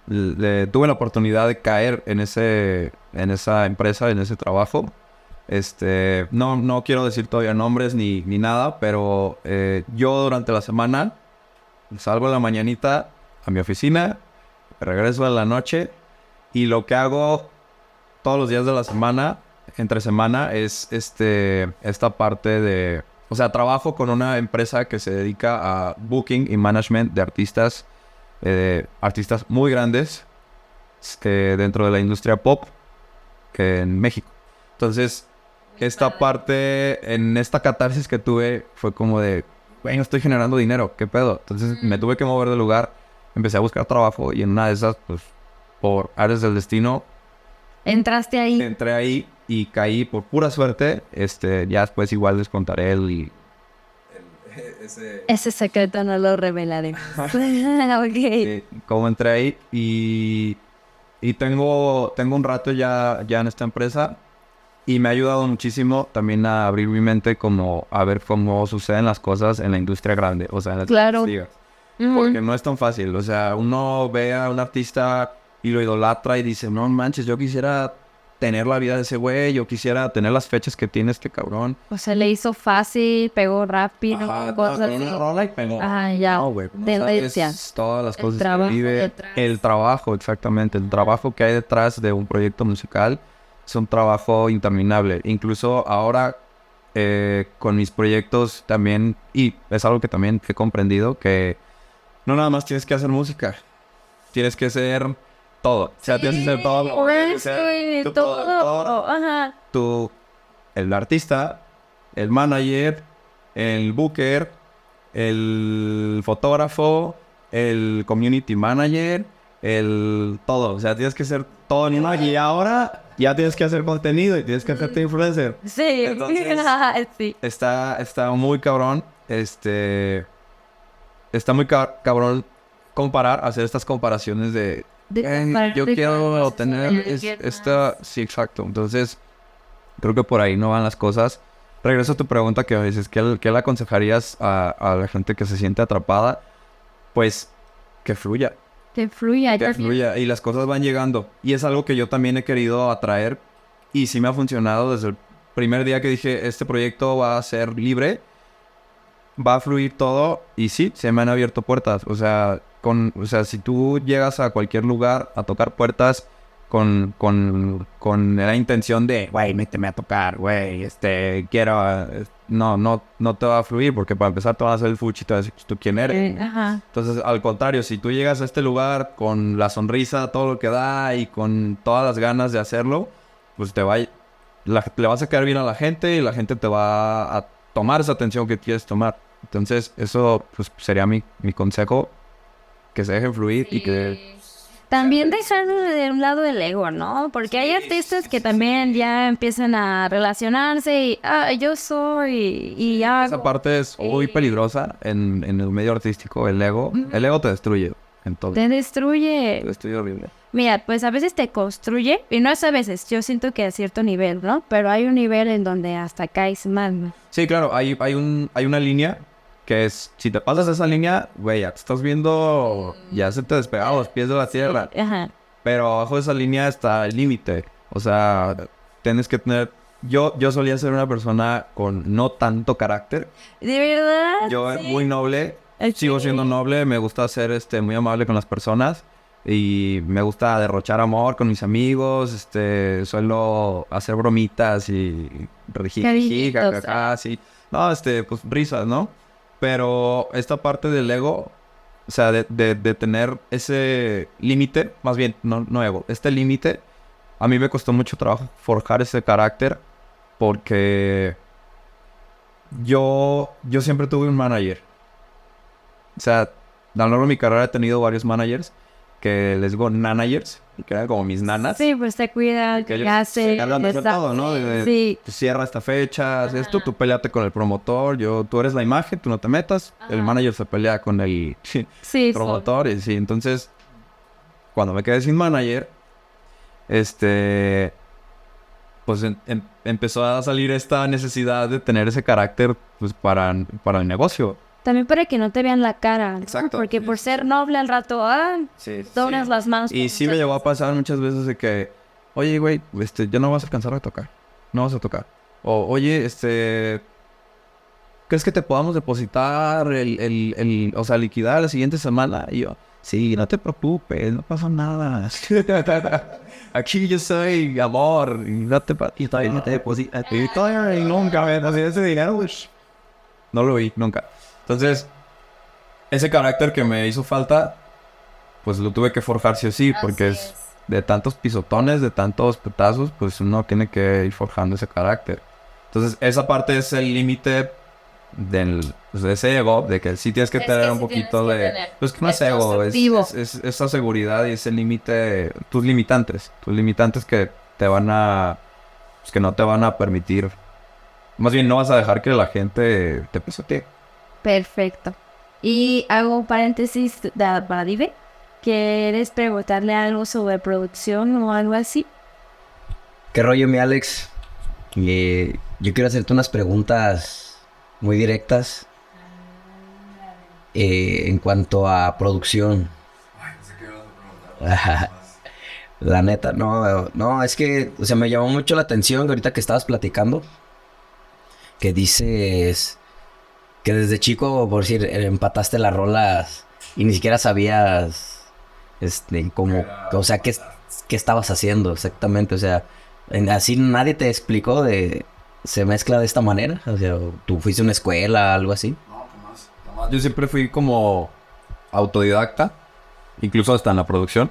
tuve la oportunidad de caer en esa empresa, en ese trabajo. No quiero decir todavía nombres ni nada, pero yo durante la semana salgo en la mañanita a mi oficina, regreso en la noche y lo que hago todos los días de la semana, entre semana, es esta parte de... O sea, trabajo con una empresa que se dedica a booking y management de artistas muy grandes dentro de la industria pop en México. Entonces, esta parte, en esta catarsis que tuve, fue como de, bueno, estoy generando dinero, ¿qué pedo? Entonces me tuve que mover de lugar, empecé a buscar trabajo y en una de esas, pues, por áreas del destino, ¿Entraste ahí? entré ahí y caí por pura suerte. Ya después igual les contaré Ese secreto no lo revelaremos. Ok. cómo entré ahí y tengo un rato ya en esta empresa y me ha ayudado muchísimo también a abrir mi mente como a ver cómo suceden las cosas en la industria grande, o sea, en las Claro. ligas. Porque no es tan fácil, o sea, uno ve a un artista y lo idolatra y dice, no manches, yo quisiera tener la vida de ese güey, yo quisiera tener las fechas que tiene este cabrón. O sea, le hizo fácil, pegó rápido, Ajá, cosas con una rola y pegó. Ajá, ya. No, güey, no Tendencia. sabes todas las El cosas que trabajo vive. detrás. El trabajo, exactamente. El trabajo que hay detrás de un proyecto musical es un trabajo interminable. Incluso ahora, con mis proyectos también, y es algo que también he comprendido, que no nada más tienes que hacer música. Tienes que ser todo. O sea, tienes que ser todo. Por Tienes que eso, ser y tu todo. productor, Ajá. tú, el artista, el manager, el booker, el fotógrafo, el community manager, el todo. O sea, tienes que ser todo en uno. Y ahora ya tienes que hacer contenido y tienes que hacerte influencer. Sí, Entonces, sí. está muy cabrón. Está muy cabrón comparar, hacer estas comparaciones de yo quiero tener esta... Sí, exacto. Entonces, creo que por ahí no van las cosas. Regreso a tu pregunta que a veces, ¿qué le aconsejarías a la gente que se siente atrapada? Pues, que fluya. Que fluya. Que fluya. Y las cosas van llegando. Y es algo que yo también he querido atraer. Y sí me ha funcionado desde el primer día que dije, este proyecto va a ser libre. Va a fluir todo. Y sí, se me han abierto puertas. O sea, si tú llegas a cualquier lugar a tocar puertas con la intención de, güey, méteme a tocar, güey, quiero... No te va a fluir porque para empezar te van a hacer el fuchi y te van a decir, ¿tú quién eres? Ajá. Entonces, al contrario, si tú llegas a este lugar con la sonrisa, todo lo que da y con todas las ganas de hacerlo, pues le vas a caer bien a la gente y la gente te va a tomar esa atención que quieres tomar. Entonces, eso pues sería mi consejo, que se dejen fluir y que... También dejar de un lado el ego, ¿no? Porque hay artistas que también ya empiezan a relacionarse y, yo soy y hago. Esa parte es muy peligrosa en el medio artístico, el ego. El ego te destruye. Entonces, Te destruye. te destruye horrible. Mira, pues a veces te construye, y no es a veces, yo siento que a cierto nivel, ¿no? Pero hay un nivel en donde hasta caes mal, ¿no? Sí, claro, hay una línea que es, si te pasas esa línea, güey, ya te estás viendo, ya se te despegaron los pies de la tierra. Ajá. Pero abajo de esa línea está el límite. O sea, tienes que tener... Yo solía ser una persona con no tanto carácter. ¿De verdad? Yo Sí. muy noble, Ok. sigo siendo noble, me gusta ser muy amable con las personas. Y me gusta derrochar amor con mis amigos, suelo hacer bromitas y jiji, jajaja, sí. No, pues risas, ¿no? Pero esta parte del ego, o sea, de tener ese límite, más bien, no ego, este límite, a mí me costó mucho trabajo forjar ese carácter porque yo siempre tuve un manager. O sea, a lo largo de mi carrera he tenido varios managers que les digo nanagers, que eran como mis nanas. Sí, pues te cuida, Que que ellos hace. se encargan de hacer todo, ¿no? Sí. Cierra esta fecha, haz esto, tú peleate con el promotor, tú eres la imagen, tú no te metas. El manager se pelea con el Sí, promotor y sí. Entonces, cuando me quedé sin manager, pues empezó a salir esta necesidad de tener ese carácter, pues, para el negocio. También para que no te vean la cara, ¿no? Exacto. Porque por ser noble al rato, doblas las manos. Y sí me llegó a pasar muchas veces de que, oye, güey, ya no vas a alcanzar a tocar. No vas a tocar. O, oye, ¿crees que te podamos depositar o sea, liquidar la siguiente semana? Y yo, sí, no te preocupes, no pasa nada. Aquí yo soy amor. Y todavía no te depositas. Y todavía nunca me das ese dinero, pues. No lo vi, nunca. Entonces, ese carácter que me hizo falta, pues lo tuve que forjar sí o sí, porque es de tantos pisotones, de tantos putazos, pues uno tiene que ir forjando ese carácter. Entonces, esa parte es el límite de ese ego, de que sí tienes que tener un poquito de... Pues que no es ego, es esa seguridad y ese límite, tus limitantes que te van a... Pues que no te van a permitir... Más bien, no vas a dejar que la gente te pisotee. Perfecto. Y hago un paréntesis para Dive. ¿Quieres preguntarle algo sobre producción o algo así? ¿Qué rollo, mi Alex? Yo quiero hacerte unas preguntas muy directas en cuanto a producción. La neta, no, es que, o sea, me llamó mucho la atención que ahorita que estabas platicando, que dices que desde chico, por decir, empataste las rolas y ni siquiera sabías, como, o sea, qué estabas haciendo exactamente, o sea, así nadie te explicó se mezcla de esta manera, o sea, tú fuiste a una escuela, algo así. No, jamás. Yo siempre fui como autodidacta, incluso hasta en la producción.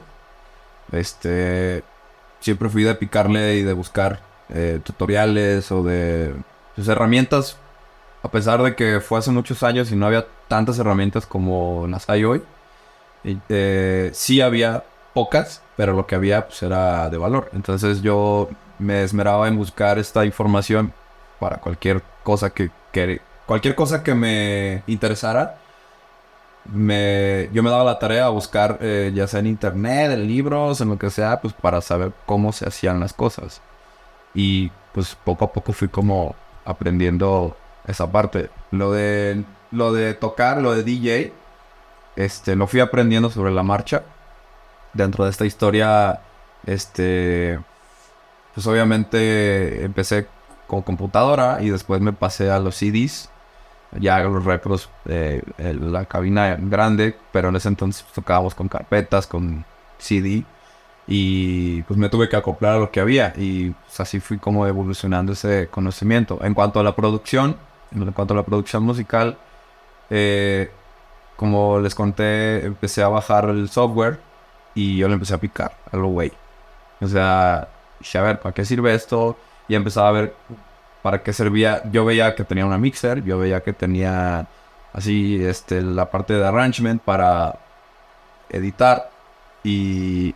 Siempre fui de picarle y de buscar tutoriales o de pues, herramientas, a pesar de que fue hace muchos años y no había tantas herramientas como las hay hoy. Sí había pocas, pero lo que había pues era de valor. Entonces yo me esmeraba en buscar esta información para cualquier cosa que me interesara. Yo me daba la tarea a buscar, ya sea en internet, en libros, en lo que sea, pues para saber cómo se hacían las cosas. Y pues poco a poco fui como aprendiendo esa parte. Lo de tocar, lo de DJ, lo fui aprendiendo sobre la marcha. Dentro de esta historia, pues obviamente empecé con computadora y después me pasé a los CDs. Ya los repros, la cabina grande, pero en ese entonces tocábamos con carpetas, con CD. Y pues me tuve que acoplar a lo que había. Y pues, así fui como evolucionando ese conocimiento. En cuanto a la producción musical, como les conté, empecé a bajar el software y yo le empecé a picar a lo güey. O sea, dije, a ver, ¿para qué sirve esto? Y empezaba a ver para qué servía. Yo veía que tenía una mixer, yo veía que tenía así la parte de arrangement para editar y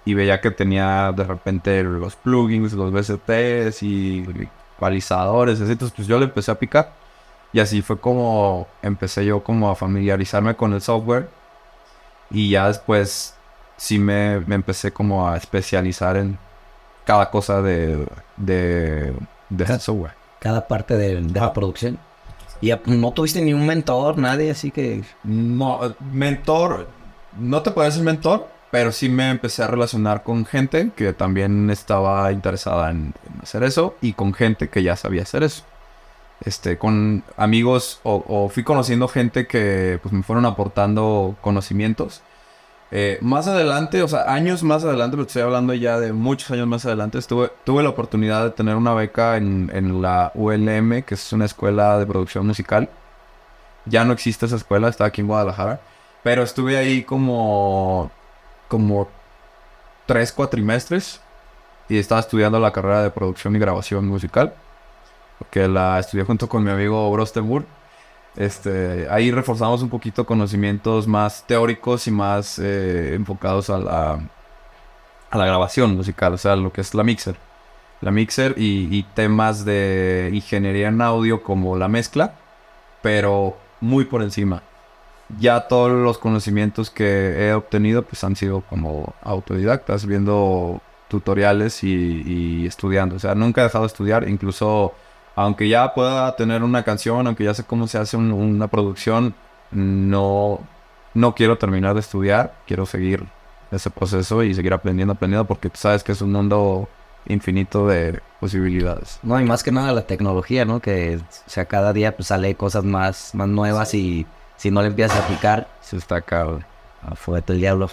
veía que tenía de repente los plugins, los VSTs y ecualizadores, así. Entonces pues yo le empecé a picar y así fue como empecé yo como a familiarizarme con el software y ya después sí me empecé como a especializar en cada cosa de ese software. Cada parte de la producción. ¿Y no tuviste ni un mentor, nadie así que...? No, mentor, no te puedo decir mentor, pero sí me empecé a relacionar con gente que también estaba interesada en hacer eso y con gente que ya sabía hacer eso. Con amigos o fui conociendo gente que pues me fueron aportando conocimientos. Más adelante, o sea, años más adelante, pero estoy hablando ya de muchos años más adelante, tuve la oportunidad de tener una beca en la ULM, que es una escuela de producción musical. Ya no existe esa escuela, está aquí en Guadalajara. Pero estuve ahí como 3 cuatrimestres y estaba estudiando la carrera de producción y grabación musical, que la estudié junto con mi amigo Brostenburg. Ahí reforzamos un poquito conocimientos más teóricos y más enfocados a la grabación musical, o sea, lo que es la mixer. La mixer y temas de ingeniería en audio como la mezcla, pero muy por encima. Ya todos los conocimientos que he obtenido pues han sido como autodidactas, viendo tutoriales y estudiando. O sea, nunca he dejado de estudiar, incluso aunque ya pueda tener una canción, aunque ya sé cómo se hace una producción, no quiero terminar de estudiar. Quiero seguir ese proceso y seguir aprendiendo porque tú sabes que es un mundo infinito de posibilidades. No, y más que nada la tecnología, ¿no? Que, o sea, cada día pues sale cosas más nuevas y si no le empiezas a aplicar, se está acá, afuera el diablo.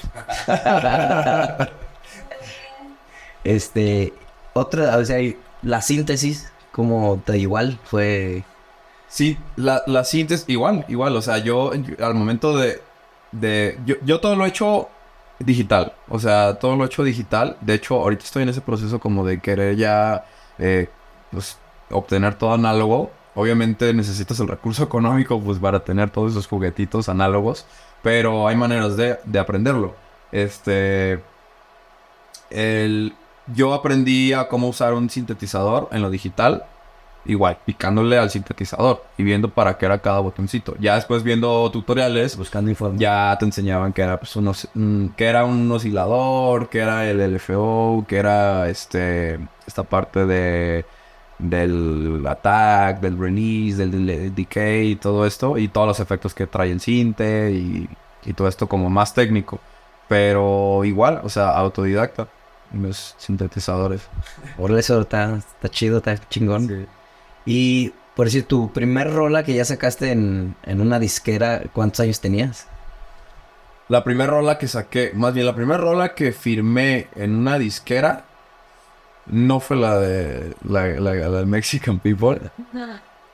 Otra, o sea, la síntesis, como te igual, fue... Sí, la síntesis, igual, o sea, yo al momento yo todo lo he hecho digital, o sea, todo lo he hecho digital. De hecho, ahorita estoy en ese proceso como de querer ya, pues, obtener todo análogo. Obviamente necesitas el recurso económico pues para tener todos esos juguetitos análogos, pero hay maneras de aprenderlo. Yo aprendí a cómo usar un sintetizador en lo digital, igual, picándole al sintetizador y viendo para qué era cada botoncito. Ya después viendo tutoriales, buscando información, ya te enseñaban que era pues, que era un oscilador, que era el LFO, que era esta parte del attack, del release, del decay, todo esto, y todos los efectos que trae el sinte y todo esto como más técnico, pero igual, o sea, autodidacta. unos sintetizadores. Por eso está chido, está chingón. Sí. Y, por decir, tu primer rola que ya sacaste en una disquera, ¿cuántos años tenías? La primera rola que saqué, más bien la primera rola que firmé en una disquera, no fue la de la Mexican People.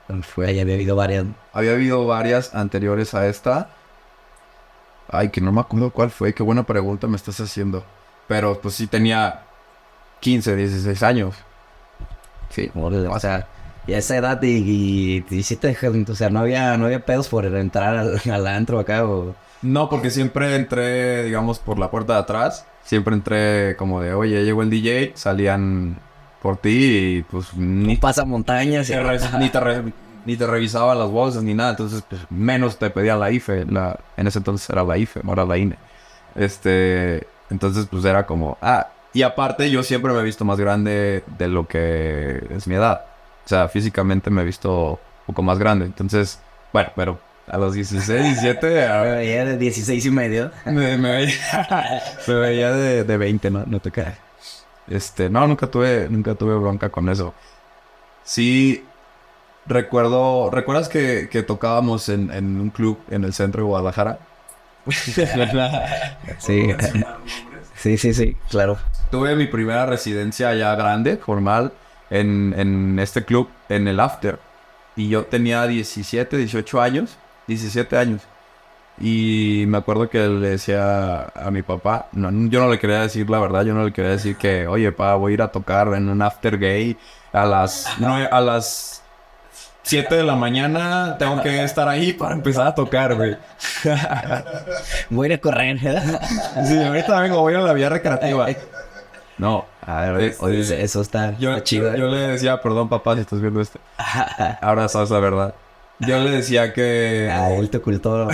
Ya había habido varias. Había habido varias anteriores a esta. Ay, que no me acuerdo cuál fue. Qué buena pregunta me estás haciendo. Pero pues sí tenía 15, 16 años. Sí, o sea, y a esa edad y sí te dejé, o sea, no había pedos por entrar al antro acá o... No, porque siempre entré, digamos, por la puerta de atrás. Siempre entré como de, oye, llegó el DJ, salían por ti y pues Ni pasa montañas. ni te revisaba las bolsas ni nada. Entonces, pues menos te pedía la IFE. En ese entonces era la IFE, ahora la INE. Entonces, pues era como, y aparte yo siempre me he visto más grande de lo que es mi edad. O sea, físicamente me he visto un poco más grande. Entonces, bueno, pero a los 16, 17... Me veía de 16 y medio. Me veía de 20, no te creas. No, nunca tuve bronca con eso. Sí, ¿recuerdas que tocábamos en un club en el centro de Guadalajara? Sí. Sí, claro. Tuve mi primera residencia ya grande, formal, en este club, en el After. Y yo tenía 17 años. Y me acuerdo que le decía a mi papá, yo no le quería decir la verdad, yo no le quería decir que, oye, pa, voy a ir a tocar en un After gay a las 7 de la mañana, tengo que estar ahí para empezar a tocar, güey. Voy a ir a correr, Sí, ahorita vengo, voy a la vía recreativa. No, a ver, eso está chido. Yo le decía, perdón papá si estás viendo esto. Ahora sabes la verdad. Yo le decía que... él te ocultó.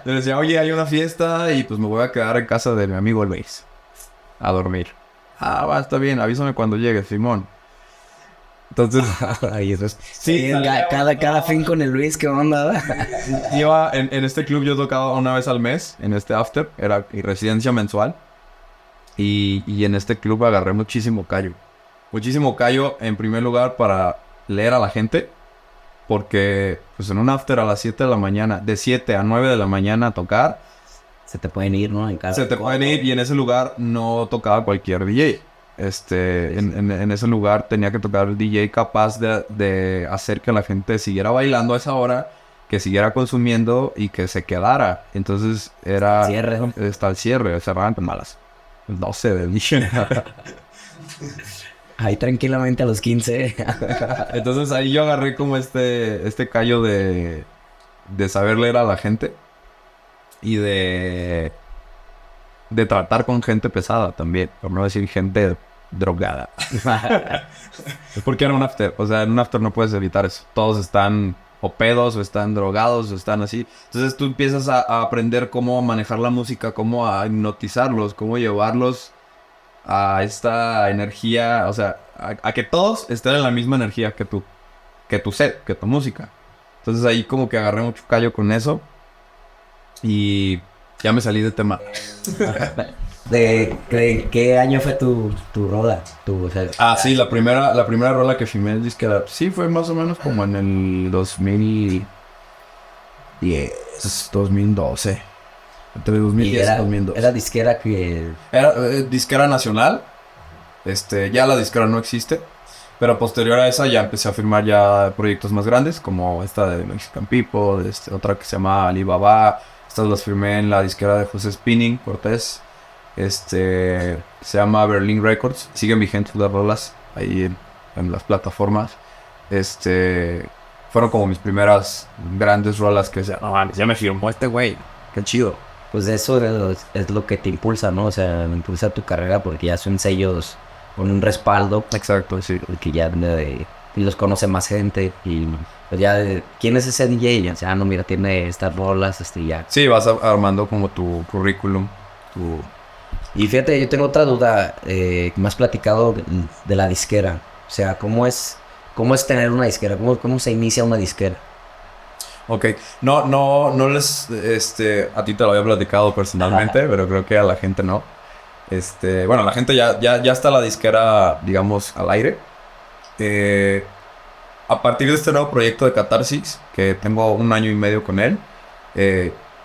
Le decía, oye, hay una fiesta y pues me voy a quedar en casa de mi amigo Luis. A dormir. Va, está bien, avísame cuando llegue, Simón. Entonces... Ay, eso es... Sí, cada fin con el Luis, ¿qué onda? Iba en este club, yo tocaba una vez al mes, en este After, era mi residencia mensual. Y en este club agarré muchísimo callo. Muchísimo callo, en primer lugar, para leer a la gente. Porque, pues, en un After a las 7 de la mañana, de 7 a 9 de la mañana a tocar... Se te pueden ir, ¿no? Se te pueden ir, y en ese lugar no tocaba cualquier DJ. En ese lugar tenía que tocar el DJ capaz de hacer que la gente siguiera bailando a esa hora, que siguiera consumiendo y que se quedara. Entonces era... Cierre, ¿no? Hasta el cierre, cerraban como a las 12 del día. Ahí tranquilamente a los 15. Entonces ahí yo agarré como este callo de saber leer a la gente y de tratar con gente pesada también, por no decir gente drogada. Porque era un After, o sea, en un After no puedes evitar eso. Todos están o pedos, o están drogados, o están así. Entonces tú empiezas a aprender cómo manejar la música, cómo a hipnotizarlos, cómo llevarlos a esta energía, o sea, a que todos estén en la misma energía que tu set, que tu música. Entonces ahí como que agarré mucho callo con eso y ya me salí de tema. ¿De qué año fue tu rola? Sí, la primera rola que filmé en disquera, sí, fue más o menos como en el 2010, 2012. Entre 2010 y 2012. ¿Era disquera que...? Era disquera nacional. Ya la disquera no existe. Pero posterior a esa ya empecé a firmar ya proyectos más grandes, como esta de Mexican People, otra que se llama Alibaba. Estas las firmé en la disquera de José Spinning Cortés. Se llama Berlin Records. Siguen vigentes las rolas ahí en las plataformas. Fueron como mis primeras grandes rolas que decían, no, ya me firmó este güey. Qué chido. Pues eso es lo que te impulsa, ¿no? O sea, impulsa tu carrera porque ya son sellos con un respaldo. Exacto, sí. Que ya y los conoce más gente y pues ya, ¿quién es ese DJ? Ya, o sea, no, mira, tiene estas rolas, ya. Sí, vas armando como tu currículum, Y fíjate, yo tengo otra duda, me has platicado de la disquera. O sea, ¿cómo es tener una disquera? ¿Cómo se inicia una disquera? Ok, no les, a ti te lo había platicado personalmente, pero creo que a la gente no. Bueno, la gente ya está la disquera, digamos, al aire. A partir de este nuevo proyecto de Catarsis, que tengo 1 año y medio con él,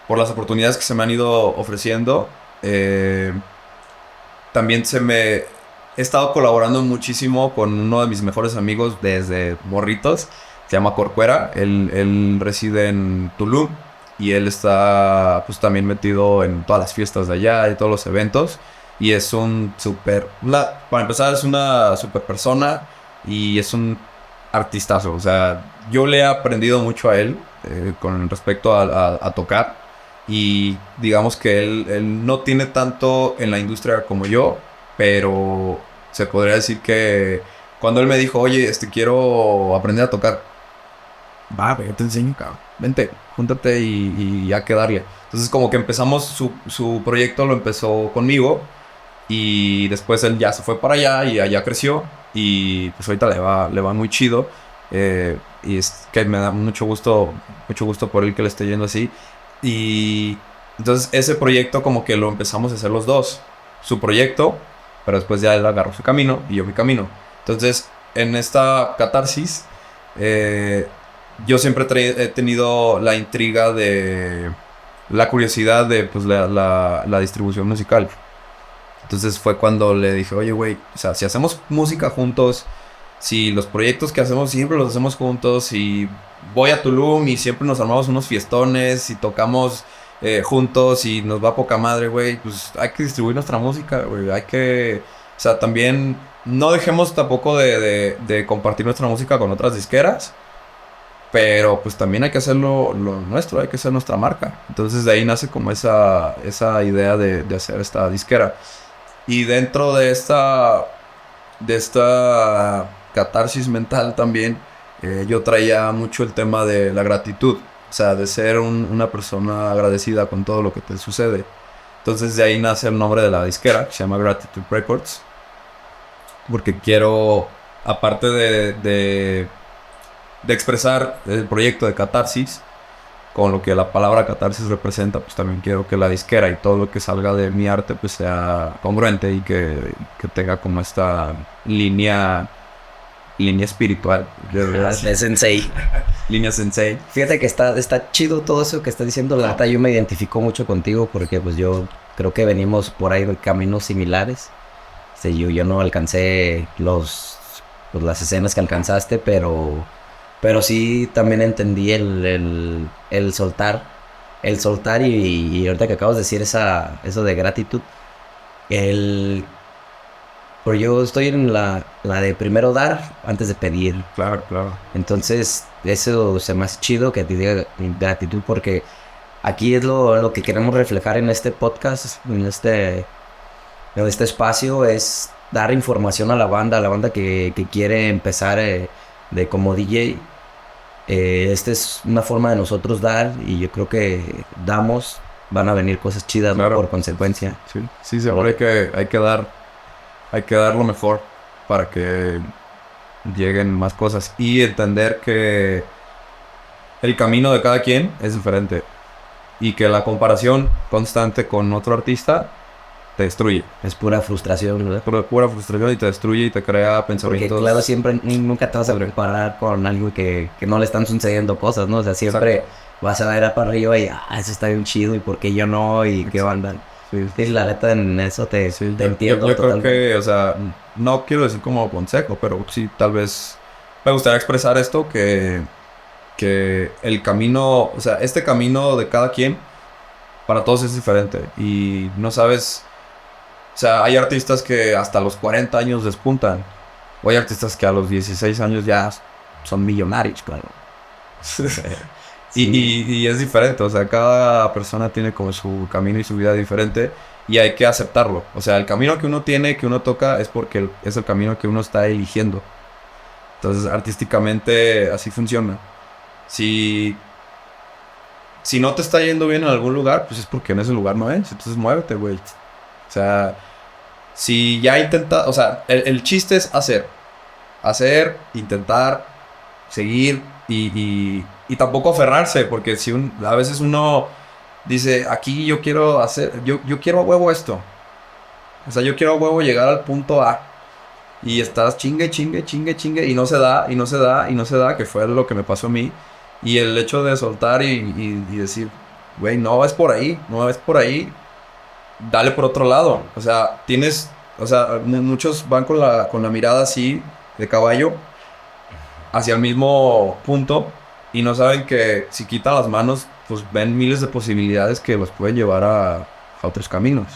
por las oportunidades que se me han ido ofreciendo, también he estado colaborando muchísimo con uno de mis mejores amigos desde morritos. Se llama Corcuera. Él reside en Tulum y él está pues también metido en todas las fiestas de allá y todos los eventos. Y es un para empezar, es una super persona y es un artistazo. O sea, yo le he aprendido mucho a él con respecto a tocar. Y digamos que él no tiene tanto en la industria como yo, pero se podría decir que cuando él me dijo, oye, quiero aprender a tocar, va, yo te enseño, cabrón, vente, júntate y ya quedaría. Entonces como que empezamos, su proyecto lo empezó conmigo y después él ya se fue para allá y allá creció y pues ahorita le va muy chido. Y es que me da mucho gusto por él que le esté yendo así. Y entonces ese proyecto como que lo empezamos a hacer los dos. Su proyecto, pero después ya él agarró su camino y yo mi camino. Entonces en esta catarsis yo siempre he tenido la intriga la curiosidad de pues la distribución musical. Entonces fue cuando le dije, oye güey, o sea, si hacemos música juntos, si los proyectos que hacemos siempre los hacemos juntos, y voy a Tulum y siempre nos armamos unos fiestones y tocamos juntos y nos va poca madre, güey, pues hay que distribuir nuestra música, güey, o sea, también no dejemos tampoco de compartir nuestra música con otras disqueras, pero pues también hay que hacerlo lo nuestro, hay que hacer nuestra marca. Entonces de ahí nace como esa idea de hacer esta disquera. Y dentro de esta catarsis mental también, yo traía mucho el tema de la gratitud, o sea, de ser una persona agradecida con todo lo que te sucede. Entonces de ahí nace el nombre de la disquera, que se llama Gratitude Records, porque quiero, aparte de expresar el proyecto de catarsis, con lo que la palabra catarsis representa, pues también quiero que la disquera y todo lo que salga de mi arte pues sea congruente y que tenga como esta línea espiritual. De sensei. Línea sensei. Fíjate que está chido todo eso que estás diciendo. La verdad, yo me identifico mucho contigo porque pues yo creo que venimos por ahí de caminos similares. Yo no alcancé las escenas que alcanzaste, pero sí también entendí el soltar. El soltar y ahorita que acabas de decir eso de gratitud. Pero yo estoy en la de primero dar antes de pedir. Claro. Entonces, eso se me hace chido que te diga gratitud, porque aquí es lo que queremos reflejar en este podcast, en este espacio, es dar información a la banda que quiere empezar de como DJ. Esta es una forma de nosotros dar, y yo creo que van a venir cosas chidas, claro, por consecuencia. Sí, seguro que hay que dar lo mejor para que lleguen más cosas y entender que el camino de cada quien es diferente y que la comparación constante con otro artista te destruye. Es pura frustración, ¿verdad? Pura frustración, y te destruye y te crea pensamientos. Porque claro, siempre, nunca te vas a comparar con algo que no le están sucediendo cosas, ¿no? O sea, siempre exacto, vas a ver para arriba y eso está bien chido, y por qué yo no, y exacto, qué banda. Sí, la neta, en eso te entiendo. Yo creo que, o sea, no quiero decir como consejo, pero sí, tal vez me gustaría expresar esto, que el camino, o sea, este camino de cada quien, para todos es diferente. Y no sabes, o sea, hay artistas que hasta los 40 años despuntan, o hay artistas que a los 16 años ya son millonarios, claro. Sí. Y es diferente, o sea, cada persona tiene como su camino y su vida diferente, y hay que aceptarlo. O sea, el camino que uno tiene, que uno toca, es porque es el camino que uno está eligiendo. Entonces, artísticamente, así funciona. Si no te está yendo bien en algún lugar, pues es porque en ese lugar no es. Entonces, muévete, güey. O sea, si ya intentas, o sea, el chiste es hacer, intentar, seguir y tampoco aferrarse, porque si a veces uno dice, aquí yo quiero hacer, yo quiero a huevo esto, O sea, yo quiero a huevo llegar al punto A. Y estás chingue, y no se da, que fue lo que me pasó a mí. Y el hecho de soltar y decir, güey, no es por ahí, dale por otro lado. O sea, muchos van con la mirada así, de caballo, hacia el mismo punto, y no saben que si quitan las manos, pues ven miles de posibilidades que los pueden llevar a otros caminos.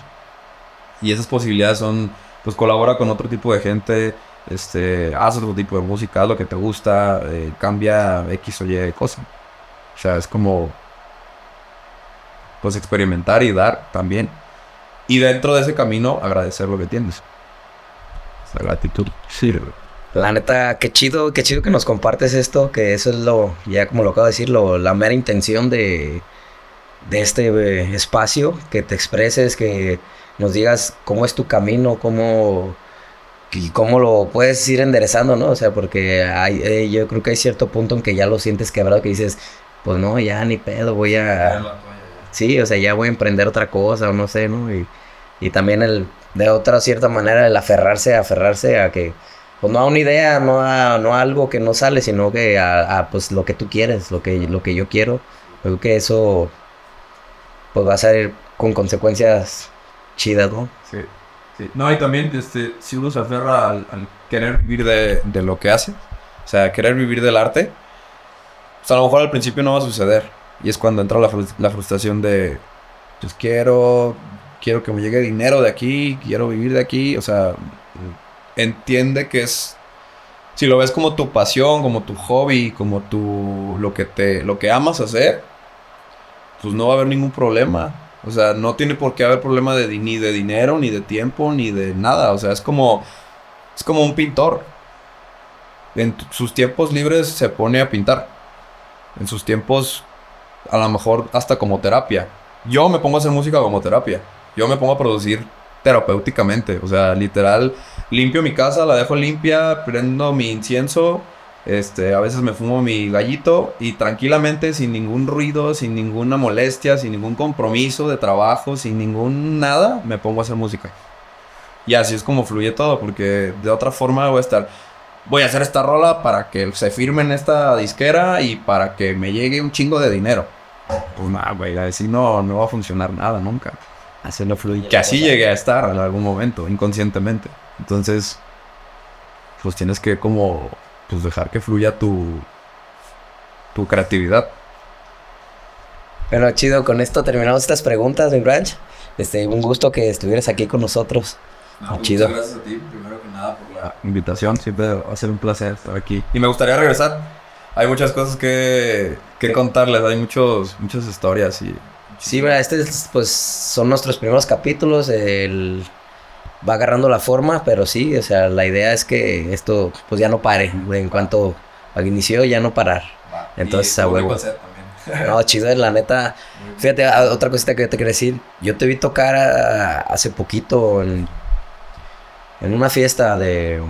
Y esas posibilidades son, pues colabora con otro tipo de gente, haz otro tipo de música, haz lo que te gusta, cambia X o Y cosa. O sea, es como, pues experimentar y dar también. Y dentro de ese camino, agradecer lo que tienes. Esa gratitud sirve. La neta, qué chido que nos compartes esto, que eso es ya como lo acabo de decir, la mera intención de este espacio, que te expreses, que nos digas cómo es tu camino, cómo lo puedes ir enderezando, ¿no? O sea, porque yo creo que hay cierto punto en que ya lo sientes quebrado, que dices, pues no, ya ni pedo, sí, o sea, ya voy a emprender otra cosa, o no sé, ¿no? Y también de otra cierta manera, el aferrarse a que, pues no a una idea, no a algo que no sale, sino que a pues lo que tú quieres, lo que yo quiero. Creo que eso, pues va a ser con consecuencias chidas, ¿no? Sí. No, y también, si uno se aferra al querer vivir de lo que hace, o sea, querer vivir del arte, pues a lo mejor al principio no va a suceder. Y es cuando entra la frustración de, pues quiero que me llegue dinero de aquí, quiero vivir de aquí. O sea, entiende que si lo ves como tu pasión, como tu hobby, como lo que amas hacer, pues no va a haber ningún problema. O sea, no tiene por qué haber problema ni de dinero, ni de tiempo, ni de nada. O sea, es como un pintor. En sus tiempos libres se pone a pintar. En sus tiempos, a lo mejor hasta como terapia. Yo me pongo a hacer música como terapia. Yo me pongo a producir terapéuticamente. O sea, literal, limpio mi casa, la dejo limpia, prendo mi incienso. A veces me fumo mi gallito y tranquilamente, sin ningún ruido, sin ninguna molestia, sin ningún compromiso de trabajo, sin ningún nada, me pongo a hacer música. Y así es como fluye todo, porque de otra forma voy a hacer esta rola para que se firme en esta disquera y para que me llegue un chingo de dinero. Pues nada, güey, así no va a funcionar nada nunca. Así no fluye. Que así llegue a estar en algún momento, inconscientemente. Entonces, pues tienes que como, pues dejar que fluya tu creatividad. Bueno, chido, con esto terminamos estas preguntas, mi Branch. Un gusto que estuvieras aquí con nosotros. No, chido. Muchas gracias a ti, primero que nada, por la invitación. Siempre va a ser un placer estar aquí. Y me gustaría regresar. Hay muchas cosas que contarles, hay muchas historias y... Sí, ¿verdad? Pues son nuestros primeros capítulos, va agarrando la forma, pero sí, o sea, la idea es que esto pues ya no pare, en cuanto inició ya no parar. Entonces, a huevo. No, chido, la neta. Fíjate, otra cosita que te quería decir, yo te vi tocar hace poquito en una fiesta de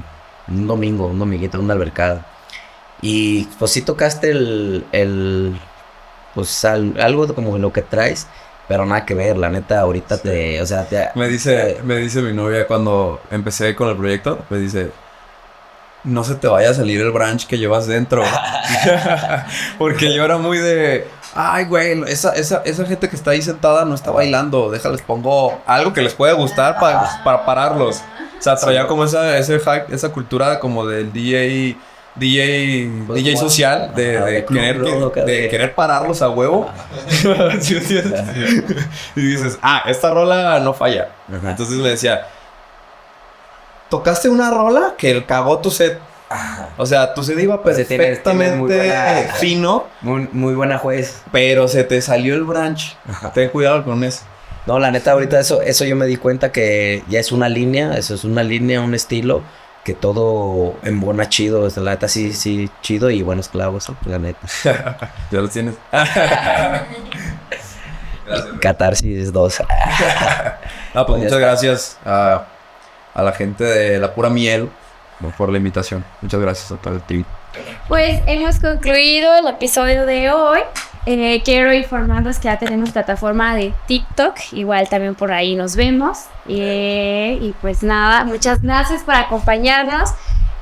un dominguito, una albercada. Y pues sí tocaste pues algo como lo que traes, pero nada que ver, la neta, ahorita sí. Me dice mi novia cuando empecé con el proyecto, me dice, no se te vaya a salir el branch que llevas dentro. Porque yo era muy de, ay, güey, esa gente que está ahí sentada no está bailando, déjales, pongo algo que les puede gustar para pararlos. O sea, traía como ese hype, esa cultura como del DJ social, de querer pararlos a huevo. ¿Sí? Y dices, esta rola no falla. Ajá. Entonces le decía, tocaste una rola que cagó tu set. Ajá. O sea, tu set iba perfectamente fino. Muy buena juez. Pero se te salió el branch. Ajá. Ten cuidado con eso. No, la neta, ahorita eso yo me di cuenta que ya es una línea, un estilo. Que todo embona chido, la neta sí, chido y buenos clavos, la neta. ¿Ya los tienes? Gracias. Catarsis 2. No, pues muchas gracias a la gente de La Pura Miel por la invitación. Muchas gracias a todo el team. Pues hemos concluido el episodio de hoy. Quiero informarles que ya tenemos plataforma de TikTok. Igual también por ahí nos vemos. Y pues nada, muchas gracias por acompañarnos.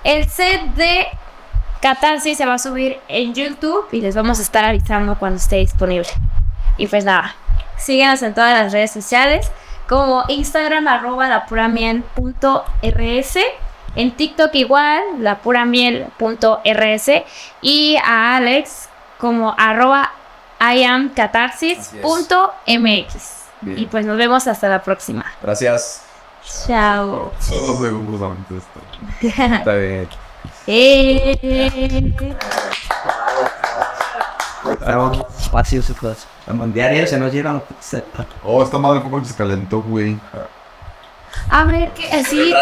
El set de Catarsis se va a subir en YouTube y les vamos a estar avisando cuando esté disponible. Y pues nada, síguenos en todas las redes sociales como Instagram @lapuramiel.rs, en TikTok igual lapuramiel.rs y a Alex como @iamcatarsis.mx. Y pues nos vemos hasta la próxima. Gracias. Chao. Está bien. Fácil, diario se nos llevan. Esta madre fue porque se calentó, güey. A ver, que así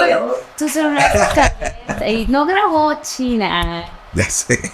tu celular se calienta y no grabó China. Ya sé.